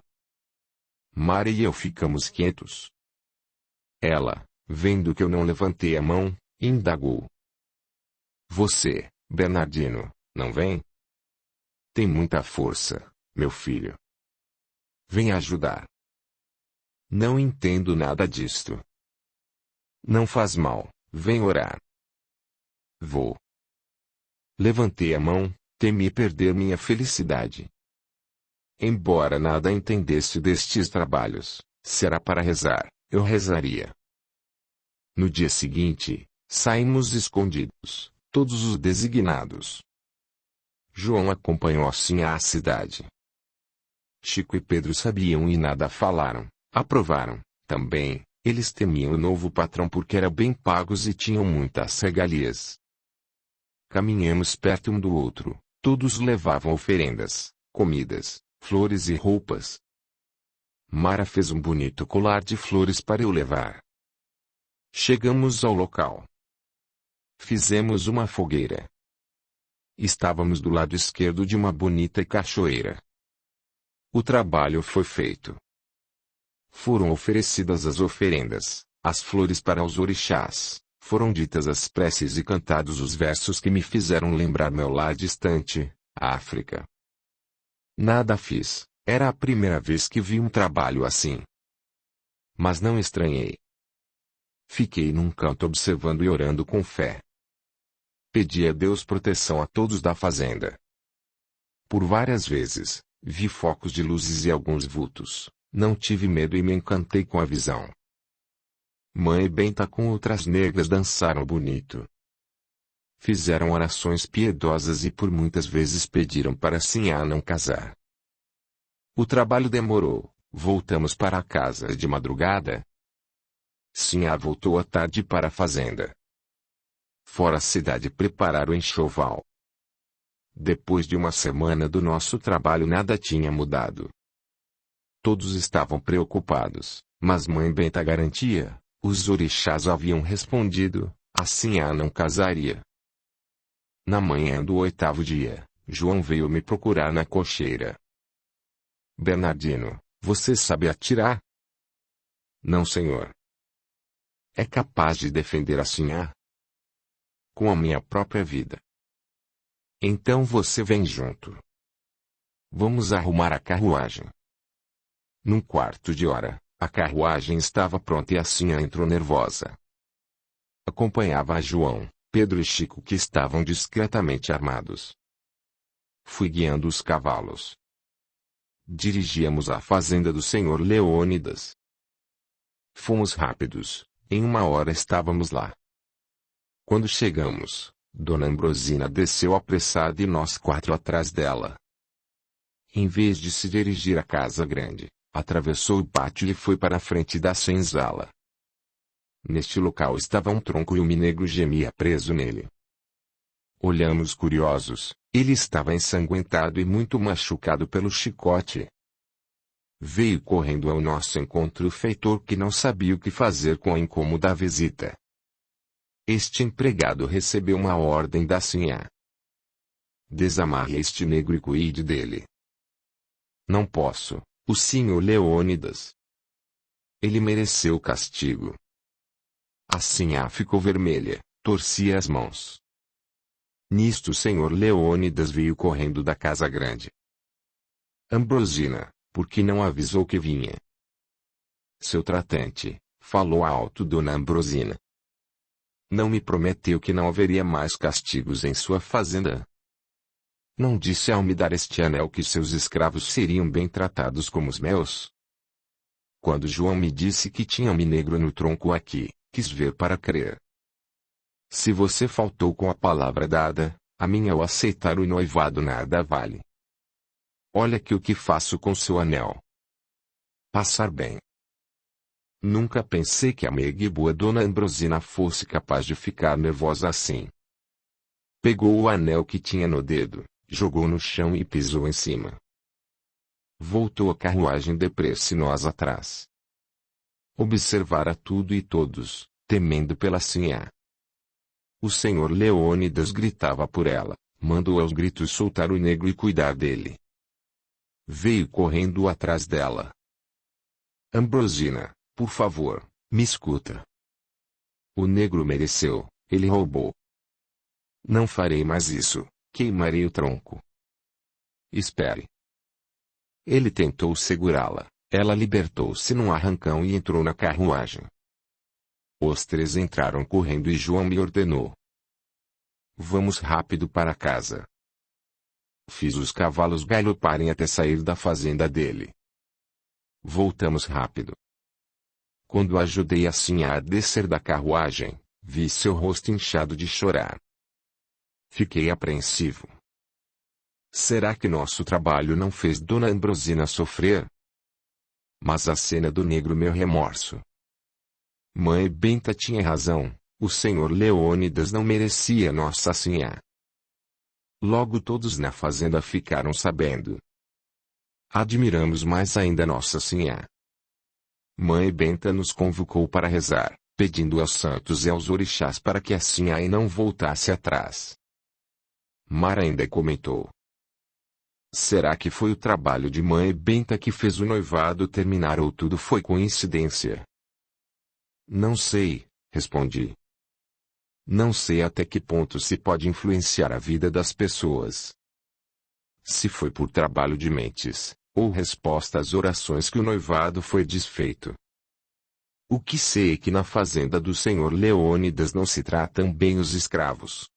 Mara e eu ficamos quietos. Ela, vendo que eu não levantei a mão, indagou. Você, Bernardino, não vem? Tem muita força, meu filho. Vem ajudar. Não entendo nada disto. Não faz mal, vem orar. Vou. Levantei a mão, temi perder minha felicidade. Embora nada entendesse destes trabalhos, se era para rezar, eu rezaria. No dia seguinte, saímos escondidos, todos os designados. João acompanhou assim à cidade. Chico e Pedro sabiam e nada falaram, aprovaram, também, eles temiam o novo patrão porque eram bem pagos e tinham muitas regalias. Caminhamos perto um do outro, todos levavam oferendas, comidas, flores e roupas. Mara fez um bonito colar de flores para eu levar. Chegamos ao local. Fizemos uma fogueira. Estávamos do lado esquerdo de uma bonita cachoeira. O trabalho foi feito. Foram oferecidas as oferendas, as flores para os orixás, foram ditas as preces e cantados os versos que me fizeram lembrar meu lar distante, a África. Nada fiz, era a primeira vez que vi um trabalho assim. Mas não estranhei. Fiquei num canto observando e orando com fé. Pedi a Deus proteção a todos da fazenda. Por várias vezes, vi focos de luzes e alguns vultos, não tive medo e me encantei com a visão. Mãe Benta com outras negras dançaram bonito. Fizeram orações piedosas e por muitas vezes pediram para Sinhá não casar. O trabalho demorou, voltamos para casa de madrugada. Sinhá voltou à tarde para a fazenda. Fora a cidade preparar o enxoval. Depois de uma semana do nosso trabalho nada tinha mudado. Todos estavam preocupados, mas Mãe Benta garantia, os orixás haviam respondido, assim não casaria. Na manhã do 8º dia, João veio me procurar na cocheira. Bernardino, você sabe atirar? Não, senhor. É capaz de defender a Sinhá? Com a minha própria vida. Então você vem junto. Vamos arrumar a carruagem. Num quarto de hora, a carruagem estava pronta e a Sinhá entrou nervosa. Acompanhava a João, Pedro e Chico que estavam discretamente armados. Fui guiando os cavalos. Dirigíamos à fazenda do senhor Leônidas. Fomos rápidos, em 1 hora estávamos lá. Quando chegamos, Dona Ambrosina desceu apressada e nós 4 atrás dela. Em vez de se dirigir à casa grande, atravessou o pátio e foi para a frente da senzala. Neste local estava um tronco e o negro gemia preso nele. Olhamos curiosos, ele estava ensanguentado e muito machucado pelo chicote. Veio correndo ao nosso encontro o feitor que não sabia o que fazer com a incômoda visita. Este empregado recebeu uma ordem da sinhá. Desamarre este negro e cuide dele. Não posso, o senhor Leônidas. Ele mereceu castigo. A sinhá ficou vermelha, torcia as mãos. Nisto o senhor Leônidas veio correndo da casa grande. Ambrosina, por que não avisou que vinha? Seu tratante, falou alto dona Ambrosina. Não me prometeu que não haveria mais castigos em sua fazenda? Não disse ao me dar este anel que seus escravos seriam bem tratados como os meus? Quando João me disse que tinha um negro no tronco aqui, quis ver para crer. Se você faltou com a palavra dada, a minha ao aceitar o noivado nada vale. Olha que o que faço com seu anel. Passar bem. Nunca pensei que a meiga e boa dona Ambrosina fosse capaz de ficar nervosa assim. Pegou o anel que tinha no dedo, jogou no chão e pisou em cima. Voltou a carruagem depressa e nós atrás. Observara tudo e todos, temendo pela sinhá. O senhor Leônidas gritava por ela, mandou aos gritos soltar o negro e cuidar dele. Veio correndo atrás dela. Ambrosina, por favor, me escuta. O negro mereceu, ele roubou. Não farei mais isso, queimarei o tronco. Espere. Ele tentou segurá-la, ela libertou-se num arrancão e entrou na carruagem. Os três entraram correndo e João me ordenou. Vamos rápido para casa. Fiz os cavalos galoparem até sair da fazenda dele. Voltamos rápido. Quando ajudei a sinhá a descer da carruagem, vi seu rosto inchado de chorar. Fiquei apreensivo. Será que nosso trabalho não fez dona Ambrosina sofrer? Mas a cena do negro meu remorso. Mãe Benta tinha razão, o senhor Leônidas não merecia nossa sinhá. Logo todos na fazenda ficaram sabendo. Admiramos mais ainda nossa sinhá. Mãe Benta nos convocou para rezar, pedindo aos santos e aos orixás para que a sinhá não voltasse atrás. Mara ainda comentou. Será que foi o trabalho de Mãe Benta que fez o noivado terminar ou tudo foi coincidência? Não sei, respondi. Não sei até que ponto se pode influenciar a vida das pessoas. Se foi por trabalho de mentes, ou resposta às orações que o noivado foi desfeito. O que sei é que na fazenda do senhor Leônidas não se tratam bem os escravos.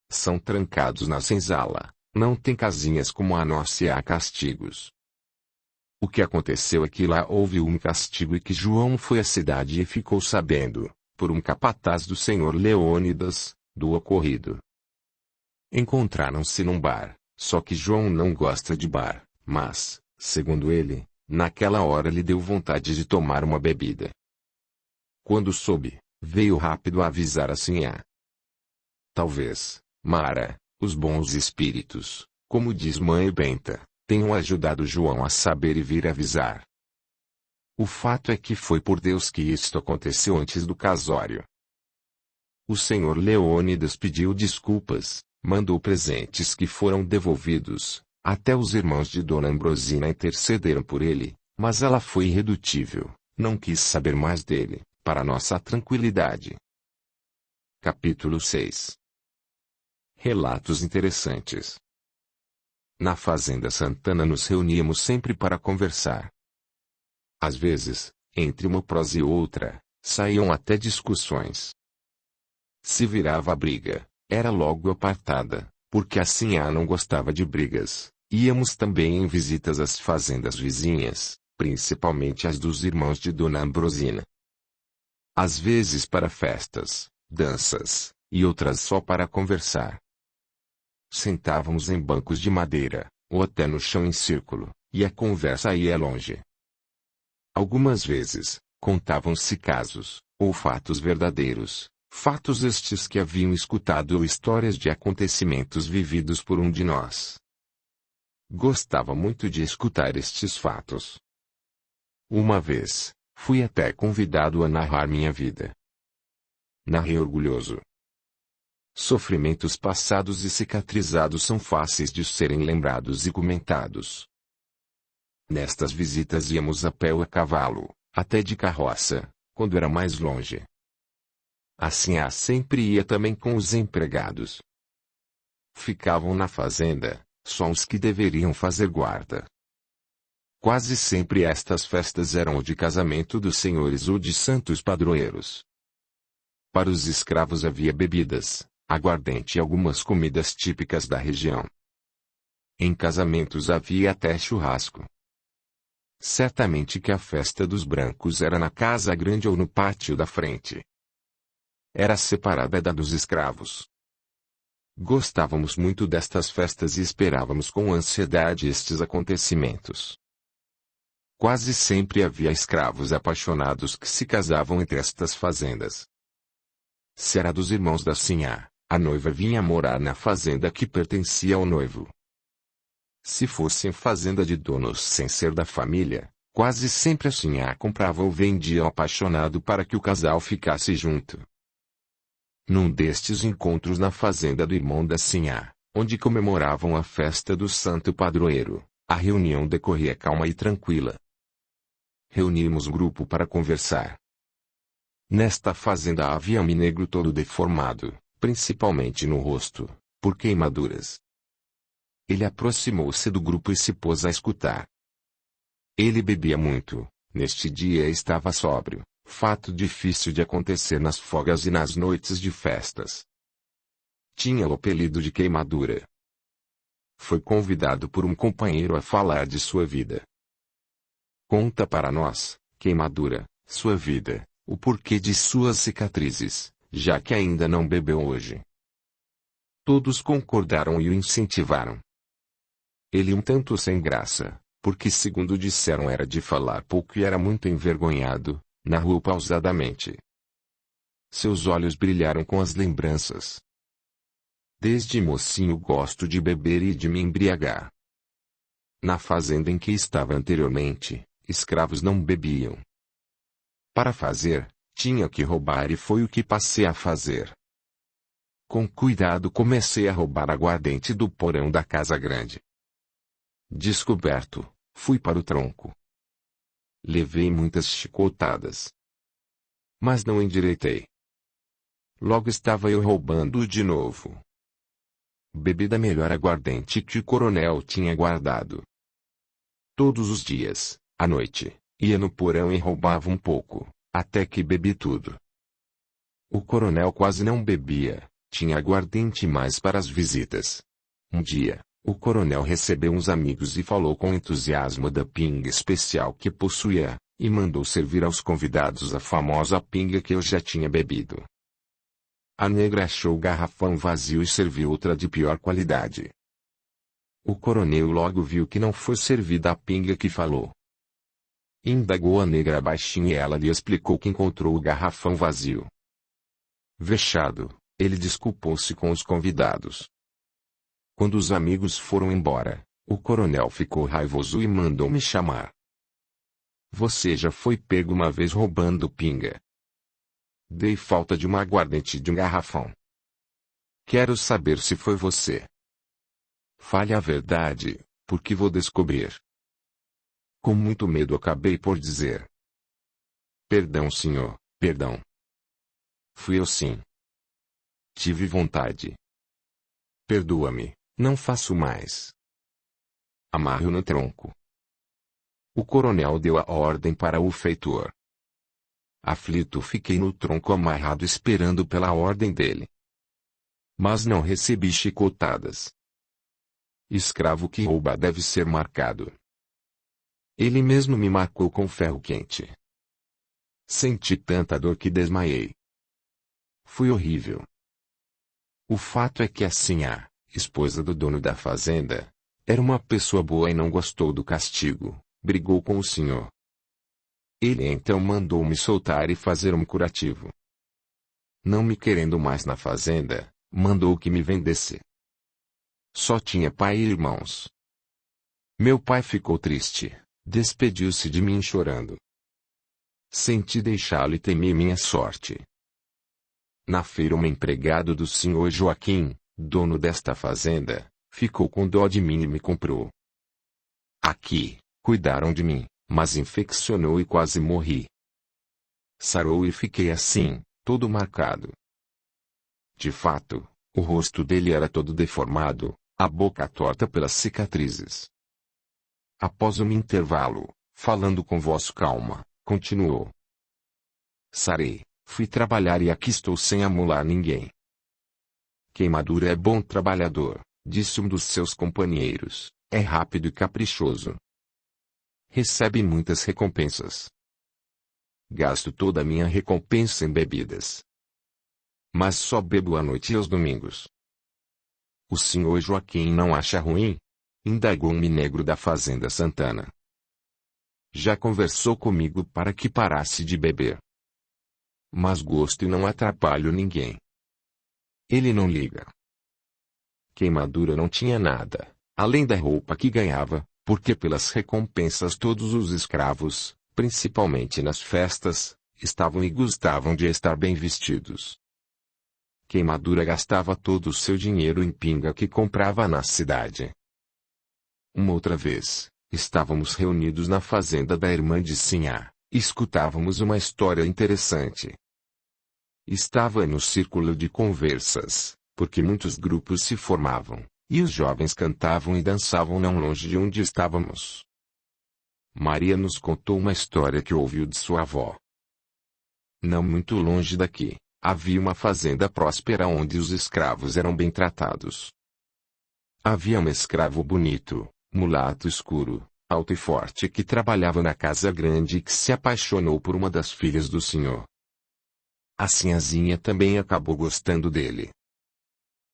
São trancados na senzala, não tem casinhas como a nossa e há castigos. O que aconteceu é que lá houve um castigo e que João foi à cidade e ficou sabendo, por um capataz do senhor Leônidas, do ocorrido. Encontraram-se num bar, só que João não gosta de bar, mas, segundo ele, naquela hora lhe deu vontade de tomar uma bebida. Quando soube, veio rápido avisar a sinhá. Talvez, Mara, os bons espíritos, como diz Mãe Benta, tenham ajudado João a saber e vir avisar. O fato é que foi por Deus que isto aconteceu antes do casório. O senhor Leônidas pediu desculpas, mandou presentes que foram devolvidos, até os irmãos de dona Ambrosina intercederam por ele, mas ela foi irredutível, não quis saber mais dele, para nossa tranquilidade. Capítulo 6. Relatos interessantes. Na Fazenda Santana nos reuníamos sempre para conversar. Às vezes, entre uma prosa e outra, saíam até discussões. Se virava a briga, era logo apartada, porque a sinhá não gostava de brigas. Íamos também em visitas às fazendas vizinhas, principalmente as dos irmãos de dona Ambrosina. Às vezes para festas, danças, e outras só para conversar. Sentávamos em bancos de madeira, ou até no chão em círculo, e a conversa ia longe. Algumas vezes, contavam-se casos, ou fatos verdadeiros, fatos estes que haviam escutado ou histórias de acontecimentos vividos por um de nós. Gostava muito de escutar estes fatos. Uma vez, fui até convidado a narrar minha vida. narrei orgulhoso. Sofrimentos passados e cicatrizados são fáceis de serem lembrados e comentados. Nestas visitas íamos a pé ou a cavalo, até de carroça, quando era mais longe. Assim sempre ia também com os empregados. Ficavam na fazenda, só os que deveriam fazer guarda. Quase sempre estas festas eram ou de casamento dos senhores ou de santos padroeiros. Para os escravos havia bebidas, aguardente e algumas comidas típicas da região. Em casamentos havia até churrasco. Certamente que a festa dos brancos era na casa grande ou no pátio da frente. Era separada da dos escravos. Gostávamos muito destas festas e esperávamos com ansiedade estes acontecimentos. Quase sempre havia escravos apaixonados que se casavam entre estas fazendas. Se era dos irmãos da sinhá, a noiva vinha morar na fazenda que pertencia ao noivo. Se fosse em fazenda de donos sem ser da família, quase sempre a sinhá comprava ou vendia ao apaixonado para que o casal ficasse junto. Num destes encontros na fazenda do irmão da sinhá, onde comemoravam a festa do santo padroeiro, a reunião decorria calma e tranquila. Reunimos grupo para conversar. Nesta fazenda havia um negro todo deformado, principalmente no rosto, por queimaduras. Ele aproximou-se do grupo e se pôs a escutar. Ele bebia muito, neste dia estava sóbrio, fato difícil de acontecer nas folgas e nas noites de festas. Tinha o apelido de queimadura. Foi convidado por um companheiro a falar de sua vida. Conta para nós, queimadura, sua vida, o porquê de suas cicatrizes, já que ainda não bebeu hoje. Todos concordaram e o incentivaram. Ele um tanto sem graça, porque segundo disseram era de falar pouco e era muito envergonhado, narrou pausadamente. Seus olhos brilharam com as lembranças. Desde mocinho gosto de beber e de me embriagar. Na fazenda em que estava anteriormente, escravos não bebiam. Para fazer, tinha que roubar e foi o que passei a fazer. Com cuidado comecei a roubar aguardente do porão da casa grande. Descoberto, fui para o tronco. Levei muitas chicotadas. Mas não endireitei. Logo estava eu roubando de novo. Bebi da melhor aguardente que o coronel tinha guardado. Todos os dias, à noite, ia no porão e roubava um pouco, até que bebi tudo. O coronel quase não bebia, tinha aguardente mais para as visitas. Um dia, o coronel recebeu uns amigos e falou com entusiasmo da pinga especial que possuía, e mandou servir aos convidados a famosa pinga que eu já tinha bebido. A negra achou o garrafão vazio e serviu outra de pior qualidade. O coronel logo viu que não foi servida a pinga que falou. Indagou a negra baixinho e ela lhe explicou que encontrou o garrafão vazio. Vexado, ele desculpou-se com os convidados. Quando os amigos foram embora, o coronel ficou raivoso e mandou me chamar. Você já foi pego uma vez roubando pinga. Dei falta de uma aguardente de um garrafão. Quero saber se foi você. Fale a verdade, porque vou descobrir. Com muito medo acabei por dizer. Perdão, senhor, perdão. Fui eu sim. Tive vontade. Perdoa-me. Não faço mais. Amarre-o no tronco. O coronel deu a ordem para o feitor. Aflito fiquei no tronco amarrado esperando pela ordem dele. Mas não recebi chicotadas. Escravo que rouba deve ser marcado. Ele mesmo me marcou com ferro quente. Senti tanta dor que desmaiei. Foi horrível. O fato é que a sinhá, esposa do dono da fazenda, era uma pessoa boa e não gostou do castigo, brigou com o senhor. Ele então mandou-me soltar e fazer um curativo. Não me querendo mais na fazenda, mandou que me vendesse. Só tinha pai e irmãos. Meu pai ficou triste, despediu-se de mim chorando. Senti deixá-lo e temi minha sorte. Na feira um empregado do senhor Joaquim, dono desta fazenda, ficou com dó de mim e me comprou. Aqui, cuidaram de mim, mas infeccionou e quase morri. Sarou e fiquei assim, todo marcado. De fato, o rosto dele era todo deformado, a boca torta pelas cicatrizes. Após um intervalo, falando com voz calma, continuou. Sarei, fui trabalhar e aqui estou sem amolar ninguém. Queimadura é bom trabalhador, disse um dos seus companheiros, é rápido e caprichoso. Recebe muitas recompensas. Gasto toda a minha recompensa em bebidas. Mas só bebo à noite e aos domingos. O senhor Joaquim não acha ruim? Indagou um minegro da fazenda Santana. Já conversou comigo para que parasse de beber. Mas gosto e não atrapalho ninguém. Ele não liga. Queimadura não tinha nada, além da roupa que ganhava, porque pelas recompensas todos os escravos, principalmente nas festas, estavam e gostavam de estar bem vestidos. Queimadura gastava todo o seu dinheiro em pinga que comprava na cidade. Uma outra vez, estávamos reunidos na fazenda da irmã de Sinhá, e escutávamos uma história interessante. Estava no círculo de conversas, porque muitos grupos se formavam, e os jovens cantavam e dançavam não longe de onde estávamos. Maria nos contou uma história que ouviu de sua avó. Não muito longe daqui, havia uma fazenda próspera onde os escravos eram bem tratados. Havia um escravo bonito, mulato escuro, alto e forte que trabalhava na casa grande e que se apaixonou por uma das filhas do senhor. A sinhazinha também acabou gostando dele.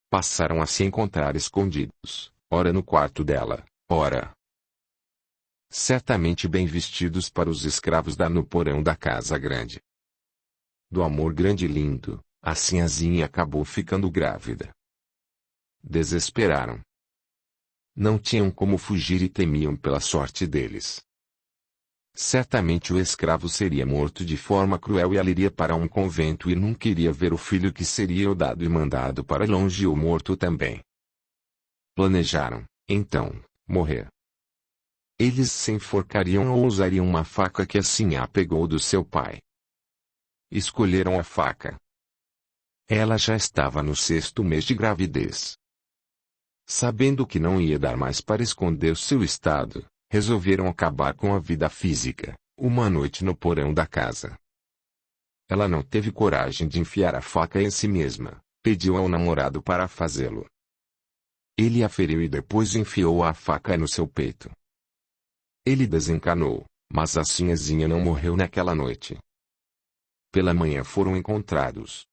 Passaram a se encontrar escondidos, ora no quarto dela, ora certamente bem vestidos para os escravos no porão da casa grande. Do amor grande e lindo, a sinhazinha acabou ficando grávida. Desesperaram. Não tinham como fugir e temiam pela sorte deles. Certamente o escravo seria morto de forma cruel e ela iria para um convento e não queria ver o filho que seria dado e mandado para longe ou morto também. Planejaram, então, morrer. Eles se enforcariam ou usariam uma faca que a Sinhá pegou do seu pai. Escolheram a faca. Ela já estava no 6º mês de gravidez. Sabendo que não ia dar mais para esconder seu estado, resolveram acabar com a vida física, uma noite no porão da casa. Ela não teve coragem de enfiar a faca em si mesma, pediu ao namorado para fazê-lo. Ele a feriu e depois enfiou a faca no seu peito. Ele desencanou, mas a sinhazinha não morreu naquela noite. Pela manhã foram encontrados.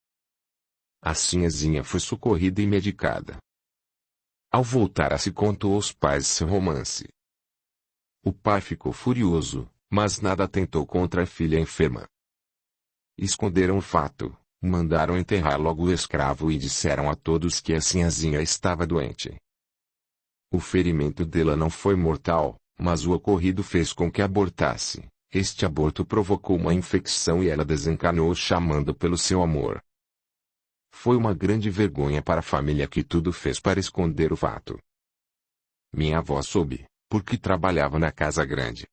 A sinhazinha foi socorrida e medicada. Ao voltar a se contou aos pais seu romance. O pai ficou furioso, mas nada tentou contra a filha enferma. Esconderam o fato, mandaram enterrar logo o escravo e disseram a todos que a sinhazinha estava doente. O ferimento dela não foi mortal, mas o ocorrido fez com que abortasse. Este aborto provocou uma infecção e ela desencanou chamando pelo seu amor. Foi uma grande vergonha para a família que tudo fez para esconder o fato. Minha avó soube, porque trabalhava na casa grande.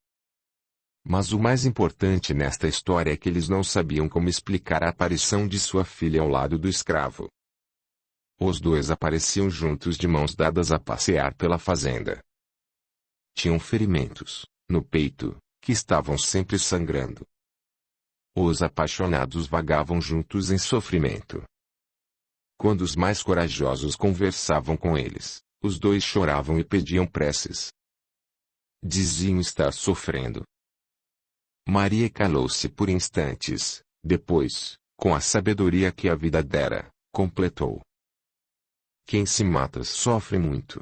Mas o mais importante nesta história é que eles não sabiam como explicar a aparição de sua filha ao lado do escravo. Os dois apareciam juntos de mãos dadas a passear pela fazenda. Tinham ferimentos, no peito, que estavam sempre sangrando. Os apaixonados vagavam juntos em sofrimento. Quando os mais corajosos conversavam com eles, os dois choravam e pediam preces. Diziam estar sofrendo. Maria calou-se por instantes, depois, com a sabedoria que a vida dera, completou. Quem se mata sofre muito.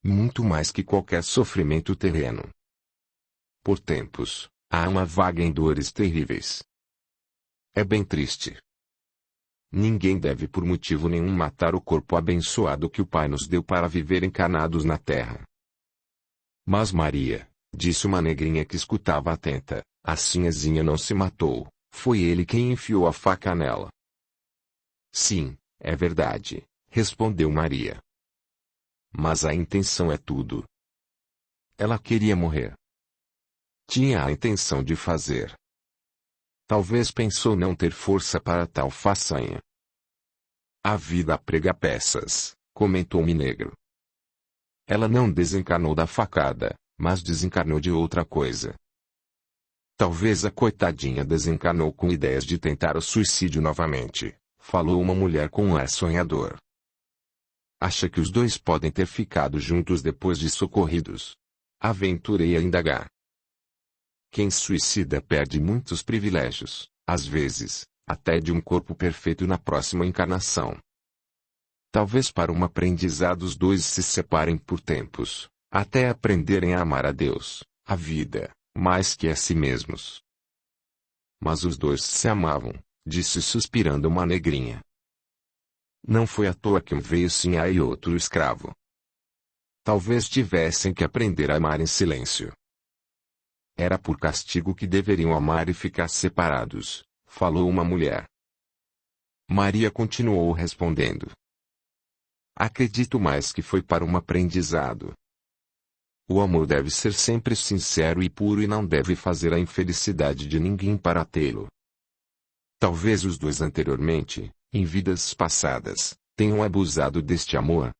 Muito mais que qualquer sofrimento terreno. Por tempos, a alma vaga em dores terríveis. É bem triste. Ninguém deve por motivo nenhum matar o corpo abençoado que o Pai nos deu para viver encarnados na terra. Mas Maria, disse uma negrinha que escutava atenta, a sinhazinha não se matou, foi ele quem enfiou a faca nela. Sim, é verdade, respondeu Maria. Mas a intenção é tudo. Ela queria morrer. Tinha a intenção de fazer. Talvez pensou não ter força para tal façanha. A vida prega peças, comentou Minegro. Ela não desencarnou da facada, mas desencarnou de outra coisa. Talvez a coitadinha desencarnou com ideias de tentar o suicídio novamente, falou uma mulher com um ar sonhador. Acha que os dois podem ter ficado juntos depois de socorridos? Aventurei a indagar. Quem suicida perde muitos privilégios, às vezes, até de um corpo perfeito na próxima encarnação. Talvez para um aprendizado os dois se separem por tempos, até aprenderem a amar a Deus, a vida, mais que a si mesmos. Mas os dois se amavam, disse suspirando uma negrinha. Não foi à toa que um veio sinhá e outro escravo. Talvez tivessem que aprender a amar em silêncio. Era por castigo que deveriam amar e ficar separados, falou uma mulher. Maria continuou respondendo. Acredito mais que foi para um aprendizado. O amor deve ser sempre sincero e puro e não deve fazer a infelicidade de ninguém para tê-lo. Talvez os dois anteriormente, em vidas passadas, tenham abusado deste amor.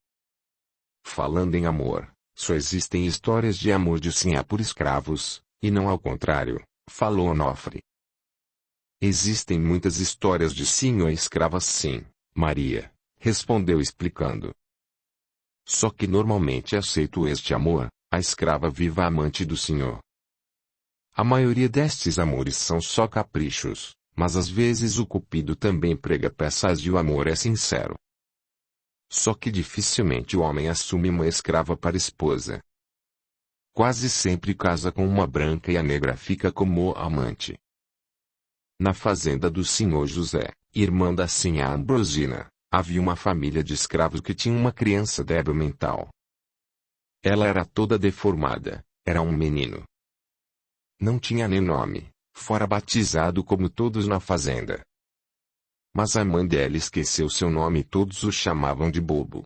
Falando em amor, só existem histórias de amor de sinhá por escravos, e não ao contrário, falou Onofre. Existem muitas histórias de sinhá e escravas sim, Maria, respondeu explicando. Só que normalmente aceito este amor, a escrava viva amante do senhor. A maioria destes amores são só caprichos, mas às vezes o cupido também prega peças e o amor é sincero. Só que dificilmente o homem assume uma escrava para esposa. Quase sempre casa com uma branca e a negra fica como amante. Na fazenda do senhor José, irmã da sinhá Ambrosina, havia uma família de escravos que tinha uma criança débil mental. Ela era toda deformada, era um menino. Não tinha nem nome, fora batizado como todos na fazenda. Mas a mãe dela esqueceu seu nome e todos o chamavam de bobo.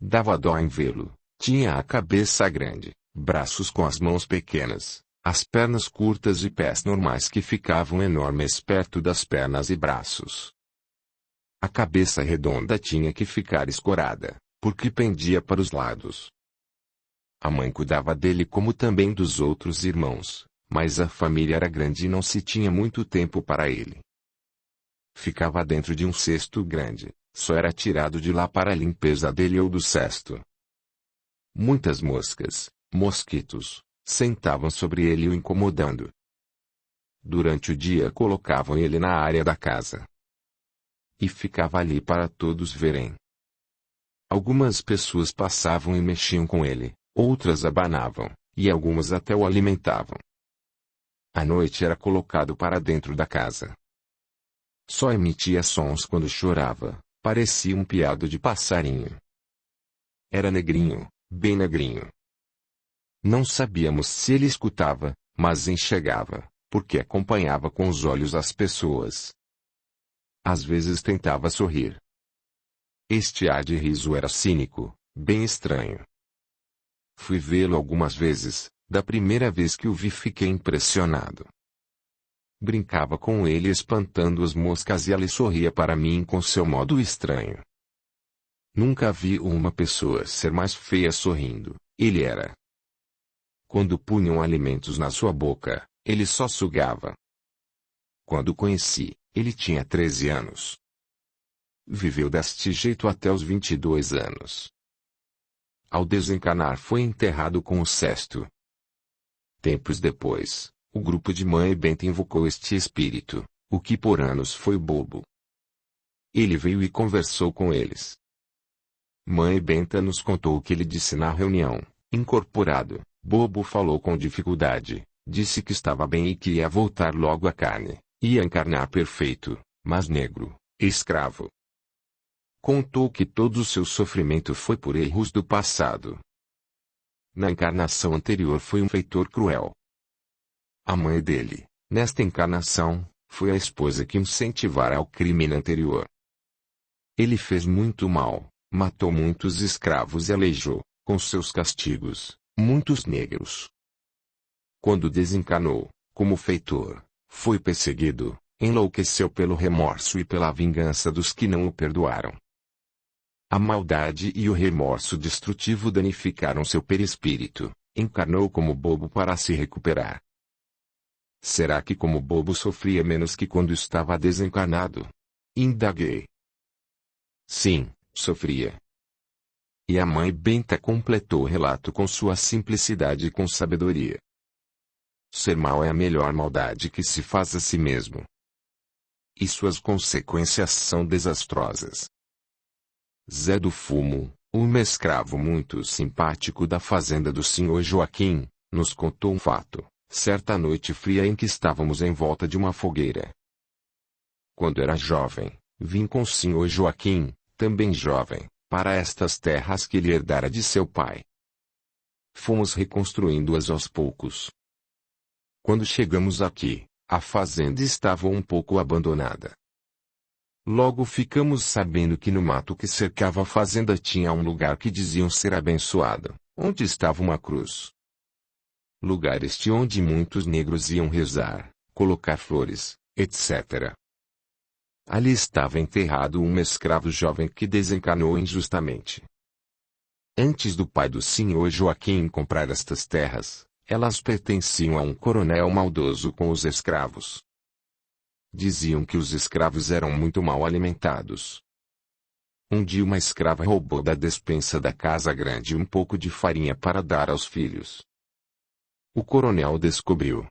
Dava dó em vê-lo, tinha a cabeça grande, braços com as mãos pequenas, as pernas curtas e pés normais que ficavam enormes perto das pernas e braços. A cabeça redonda tinha que ficar escorada, porque pendia para os lados. A mãe cuidava dele como também dos outros irmãos, mas a família era grande e não se tinha muito tempo para ele. Ficava dentro de um cesto grande, só era tirado de lá para a limpeza dele ou do cesto. Muitas moscas, mosquitos, sentavam sobre ele o incomodando. Durante o dia colocavam ele na área da casa. E ficava ali para todos verem. Algumas pessoas passavam e mexiam com ele, outras abanavam, e algumas até o alimentavam. À noite era colocado para dentro da casa. Só emitia sons quando chorava, parecia um piado de passarinho. Era negrinho, bem negrinho. Não sabíamos se ele escutava, mas enxergava, porque acompanhava com os olhos as pessoas. Às vezes tentava sorrir. Este ar de riso era cínico, bem estranho. Fui vê-lo algumas vezes, da primeira vez que o vi fiquei impressionado. Brincava com ele espantando as moscas e ele sorria para mim com seu modo estranho. Nunca vi uma pessoa ser mais feia sorrindo, ele era. Quando punham alimentos na sua boca, ele só sugava. Quando o conheci, ele tinha 13 anos. Viveu deste jeito até os 22 anos. Ao desencarnar foi enterrado com o cesto. Tempos depois, o grupo de Mãe Benta invocou este espírito, o que por anos foi bobo. Ele veio e conversou com eles. Mãe Benta nos contou o que ele disse na reunião. Incorporado, Bobo falou com dificuldade, disse que estava bem e que ia voltar logo à carne, ia encarnar perfeito, mas negro, escravo. Contou que todo o seu sofrimento foi por erros do passado. Na encarnação anterior foi um feitor cruel. A mãe dele, nesta encarnação, foi a esposa que incentivara ao crime na anterior. Ele fez muito mal, matou muitos escravos e aleijou, com seus castigos, muitos negros. Quando desencanou, como feitor, foi perseguido, enlouqueceu pelo remorso e pela vingança dos que não o perdoaram. A maldade e o remorso destrutivo danificaram seu perispírito, encarnou como bobo para se recuperar. Será que como bobo sofria menos que quando estava desencarnado? Indaguei. Sim, sofria. E a mãe Benta completou o relato com sua simplicidade e com sabedoria. Ser mau é a melhor maldade que se faz a si mesmo. E suas consequências são desastrosas. Zé do Fumo, um escravo muito simpático da fazenda do Sr. Joaquim, nos contou um fato, certa noite fria em que estávamos em volta de uma fogueira. Quando era jovem, vim com o Sr. Joaquim, também jovem, para estas terras que ele herdara de seu pai. Fomos reconstruindo-as aos poucos. Quando chegamos aqui, a fazenda estava um pouco abandonada. Logo ficamos sabendo que no mato que cercava a fazenda tinha um lugar que diziam ser abençoado, onde estava uma cruz. Lugar este onde muitos negros iam rezar, colocar flores, etc. Ali estava enterrado um escravo jovem que desencanou injustamente. Antes do pai do Sr. Joaquim comprar estas terras, elas pertenciam a um coronel maldoso com os escravos. Diziam que os escravos eram muito mal alimentados. Um dia uma escrava roubou da despensa da casa grande um pouco de farinha para dar aos filhos. O coronel descobriu.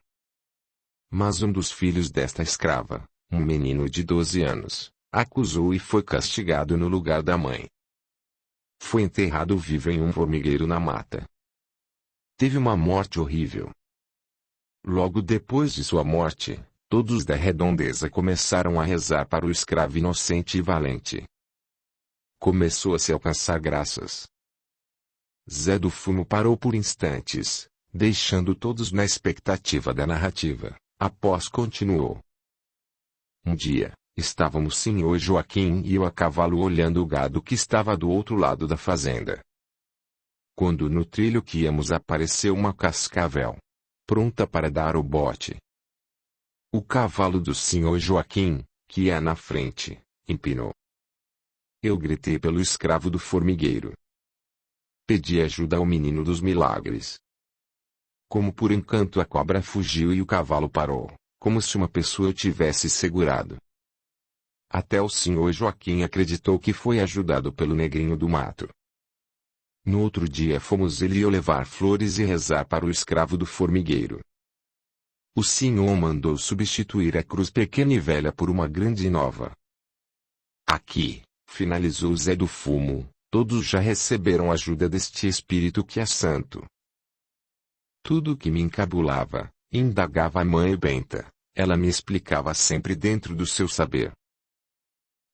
Mas um dos filhos desta escrava, um menino de 12 anos, acusou e foi castigado no lugar da mãe. Foi enterrado vivo em um formigueiro na mata. Teve uma morte horrível. Logo depois de sua morte, todos da redondeza começaram a rezar para o escravo inocente e valente. Começou a se alcançar graças. Zé do Fumo parou por instantes, deixando todos na expectativa da narrativa, após continuou. Um dia, estávamos Sr. Joaquim e eu a cavalo olhando o gado que estava do outro lado da fazenda. Quando no trilho que íamos apareceu uma cascavel, pronta para dar o bote. O cavalo do Sr. Joaquim, que ia na frente, empinou. Eu gritei pelo escravo do formigueiro. Pedi ajuda ao menino dos milagres. Como por encanto a cobra fugiu e o cavalo parou, como se uma pessoa o tivesse segurado. Até o Sr. Joaquim acreditou que foi ajudado pelo negrinho do mato. No outro dia fomos ele e eu levar flores e rezar para o escravo do formigueiro. O senhor mandou substituir a cruz pequena e velha por uma grande e nova. Aqui, finalizou Zé do Fumo, todos já receberam ajuda deste espírito que é santo. Tudo que me encabulava, indagava a mãe Benta, ela me explicava sempre dentro do seu saber.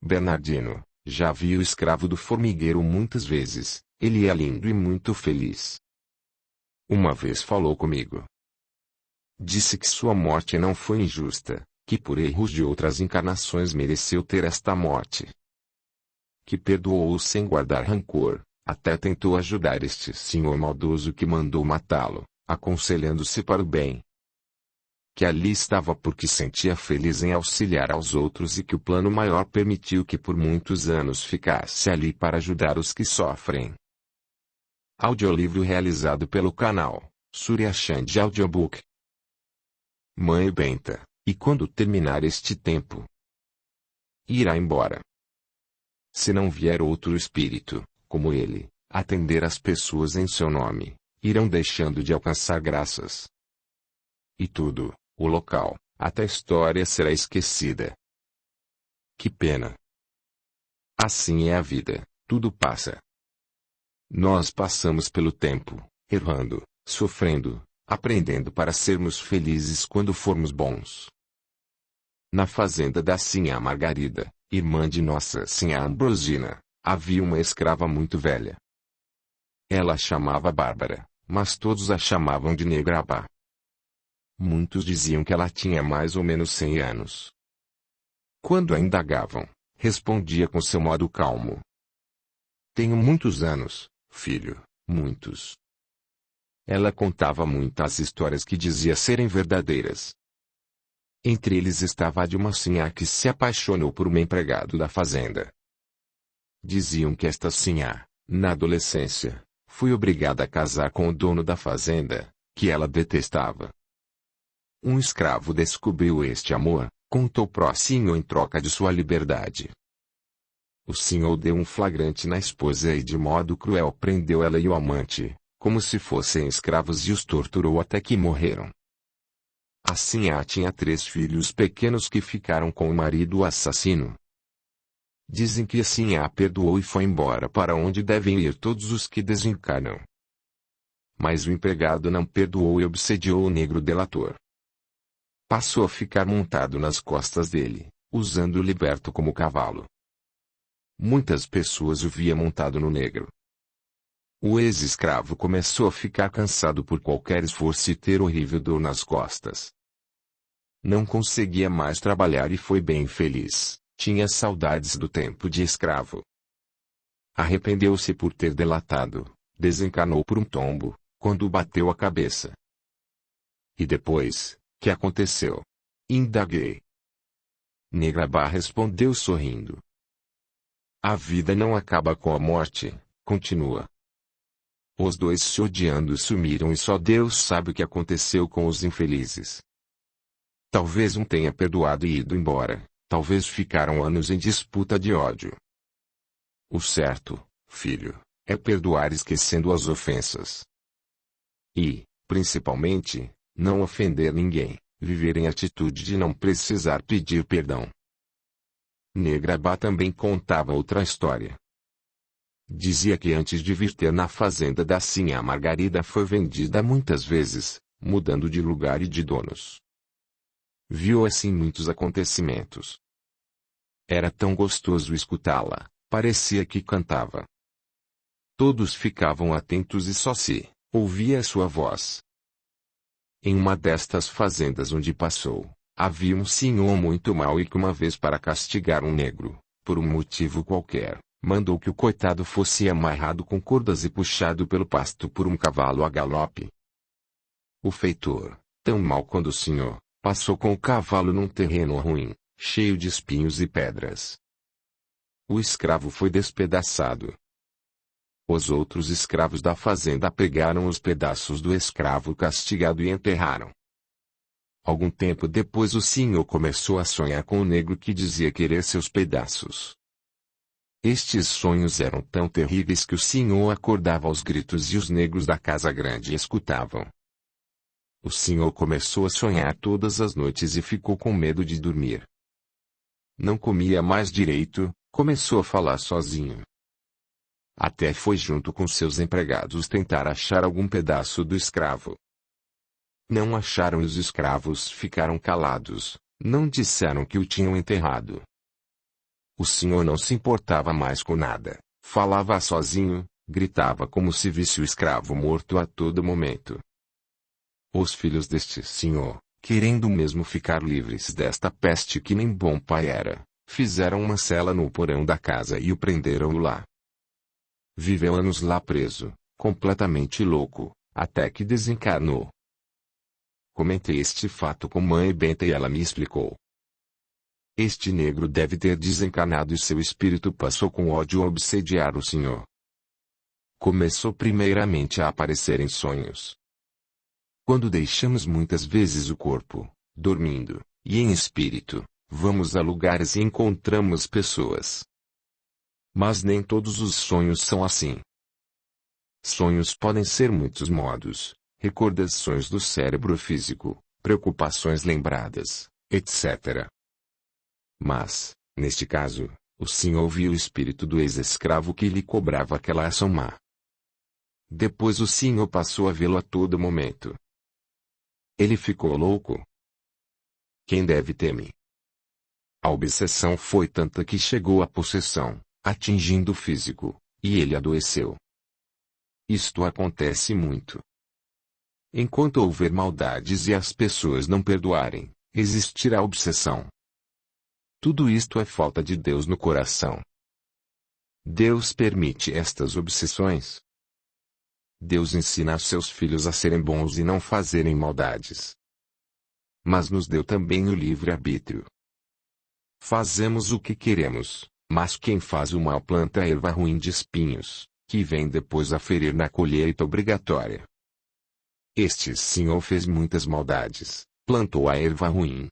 Bernardino, já vi o escravo do formigueiro muitas vezes, ele é lindo e muito feliz. Uma vez falou comigo. Disse que sua morte não foi injusta, que por erros de outras encarnações mereceu ter esta morte. Que perdoou-o sem guardar rancor, até tentou ajudar este senhor maldoso que mandou matá-lo, aconselhando-se para o bem. Que ali estava porque sentia feliz em auxiliar aos outros e que o plano maior permitiu que por muitos anos ficasse ali para ajudar os que sofrem. Audiolivro realizado pelo canal Surya Chand Audiobook. Mãe Benta, e quando terminar este tempo? Irá embora. Se não vier outro espírito, como ele, atender as pessoas em seu nome, irão deixando de alcançar graças. E tudo, o local, até a história será esquecida. Que pena. Assim é a vida, tudo passa. Nós passamos pelo tempo, errando, sofrendo, aprendendo para sermos felizes quando formos bons. Na fazenda da Sinhá Margarida, irmã de nossa Sinhá Ambrosina, havia uma escrava muito velha. Ela chamava Bárbara, mas todos a chamavam de Negrabá. Muitos diziam que ela tinha mais ou menos 100 anos. Quando a indagavam, respondia com seu modo calmo. Tenho muitos anos, filho, muitos. Ela contava muitas histórias que dizia serem verdadeiras. Entre eles estava a de uma sinhá que se apaixonou por um empregado da fazenda. Diziam que esta sinhá, na adolescência, foi obrigada a casar com o dono da fazenda, que ela detestava. Um escravo descobriu este amor, contou pro senhor em troca de sua liberdade. O senhor deu um flagrante na esposa e de modo cruel prendeu ela e o amante, como se fossem escravos e os torturou até que morreram. A sinhá tinha 3 filhos pequenos que ficaram com o marido assassino. Dizem que a sinhá perdoou e foi embora para onde devem ir todos os que desencarnam. Mas o empregado não perdoou e obsediou o negro delator. Passou a ficar montado nas costas dele, usando o liberto como cavalo. Muitas pessoas o via montado no negro. O ex-escravo começou a ficar cansado por qualquer esforço e ter horrível dor nas costas. Não conseguia mais trabalhar e foi bem feliz, tinha saudades do tempo de escravo. Arrependeu-se por ter delatado, desencanou por um tombo, quando bateu a cabeça. E depois, que aconteceu? Indaguei. Negrabá respondeu sorrindo. A vida não acaba com a morte, continua. Os dois se odiando sumiram e só Deus sabe o que aconteceu com os infelizes. Talvez um tenha perdoado e ido embora, talvez ficaram anos em disputa de ódio. O certo, filho, é perdoar esquecendo as ofensas. E, principalmente, não ofender ninguém, viver em atitude de não precisar pedir perdão. Negrabá também contava outra história. Dizia que antes de vir ter na fazenda da sinhá Margarida foi vendida muitas vezes, mudando de lugar e de donos. Viu assim muitos acontecimentos. Era tão gostoso escutá-la, parecia que cantava. Todos ficavam atentos e só se ouvia a sua voz. Em uma destas fazendas onde passou, havia um senhor muito mau e que uma vez para castigar um negro, por um motivo qualquer, mandou que o coitado fosse amarrado com cordas e puxado pelo pasto por um cavalo a galope. O feitor, tão mau quanto o senhor, passou com o cavalo num terreno ruim, cheio de espinhos e pedras. O escravo foi despedaçado. Os outros escravos da fazenda pegaram os pedaços do escravo castigado e enterraram. Algum tempo depois o senhor começou a sonhar com o negro que dizia querer seus pedaços. Estes sonhos eram tão terríveis que o senhor acordava aos gritos e os negros da casa grande escutavam. O senhor começou a sonhar todas as noites e ficou com medo de dormir. Não comia mais direito, começou a falar sozinho. Até foi junto com seus empregados tentar achar algum pedaço do escravo. Não acharam e os escravos ficaram calados, não disseram que o tinham enterrado. O senhor não se importava mais com nada, falava sozinho, gritava como se visse o escravo morto a todo momento. Os filhos deste senhor, querendo mesmo ficar livres desta peste que nem bom pai era, fizeram uma cela no porão da casa e o prenderam lá. Viveu anos lá preso, completamente louco, até que desencarnou. Comentei este fato com mãe Benta e ela me explicou. Este negro deve ter desencarnado e seu espírito passou com ódio a obsediar o senhor. Começou primeiramente a aparecer em sonhos. Quando deixamos muitas vezes o corpo, dormindo, e em espírito, vamos a lugares e encontramos pessoas. Mas nem todos os sonhos são assim. Sonhos podem ser muitos modos, recordações do cérebro físico, preocupações lembradas, etc. Mas, neste caso, o senhor viu o espírito do ex-escravo que lhe cobrava aquela ação má. Depois o senhor passou a vê-lo a todo momento. Ele ficou louco. Quem deve teme? A obsessão foi tanta que chegou à possessão, atingindo o físico, e ele adoeceu. Isto acontece muito. Enquanto houver maldades e as pessoas não perdoarem, existirá obsessão. Tudo isto é falta de Deus no coração. Deus permite estas obsessões. Deus ensina a seus filhos a serem bons e não fazerem maldades. Mas nos deu também o livre-arbítrio. Fazemos o que queremos, mas quem faz o mal planta a erva ruim de espinhos, que vem depois a ferir na colheita obrigatória. Este senhor fez muitas maldades, plantou a erva ruim.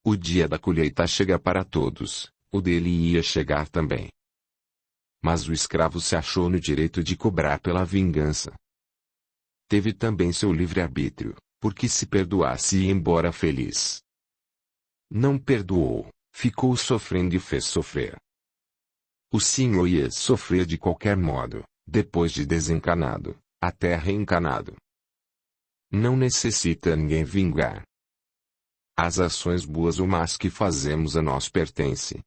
O dia da colheita chega para todos, o dele ia chegar também. Mas o escravo se achou no direito de cobrar pela vingança. Teve também seu livre-arbítrio, porque se perdoasse ia embora feliz. Não perdoou, ficou sofrendo e fez sofrer. O senhor ia sofrer de qualquer modo, depois de desencanado, até reencanado. Não necessita ninguém vingar. As ações boas ou más que fazemos a nós pertencem.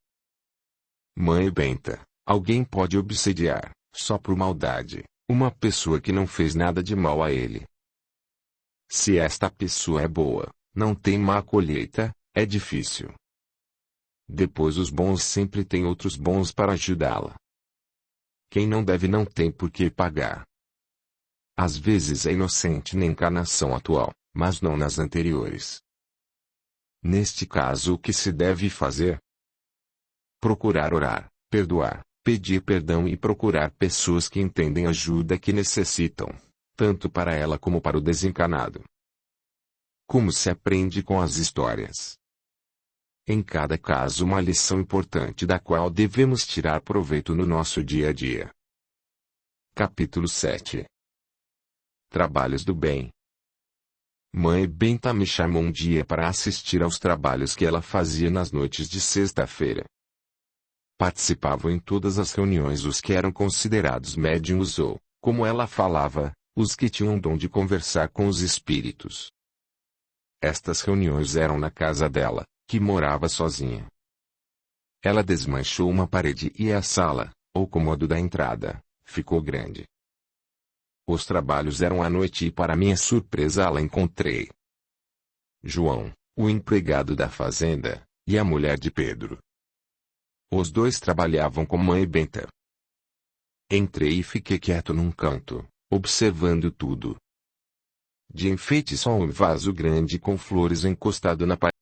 Mãe benta, alguém pode obsediar, só por maldade, uma pessoa que não fez nada de mal a ele. Se esta pessoa é boa, não tem má colheita, é difícil. Depois os bons sempre têm outros bons para ajudá-la. Quem não deve não tem por que pagar. Às vezes é inocente na encarnação atual, mas não nas anteriores. Neste caso o que se deve fazer? Procurar orar, perdoar, pedir perdão e procurar pessoas que entendem a ajuda que necessitam, tanto para ela como para o desencanado. Como se aprende com as histórias? Em cada caso uma lição importante da qual devemos tirar proveito no nosso dia a dia. Capítulo 7. Trabalhos do bem. Mãe Benta me chamou um dia para assistir aos trabalhos que ela fazia nas noites de sexta-feira. Participavam em todas as reuniões os que eram considerados médiuns ou, como ela falava, os que tinham dom de conversar com os espíritos. Estas reuniões eram na casa dela, que morava sozinha. Ela desmanchou uma parede e a sala, ou cômodo da entrada, ficou grande. Os trabalhos eram à noite e para minha surpresa lá encontrei João, o empregado da fazenda, e a mulher de Pedro. Os dois trabalhavam com Mãe Benta. Entrei e fiquei quieto num canto, observando tudo. De enfeite só um vaso grande com flores encostado na parede.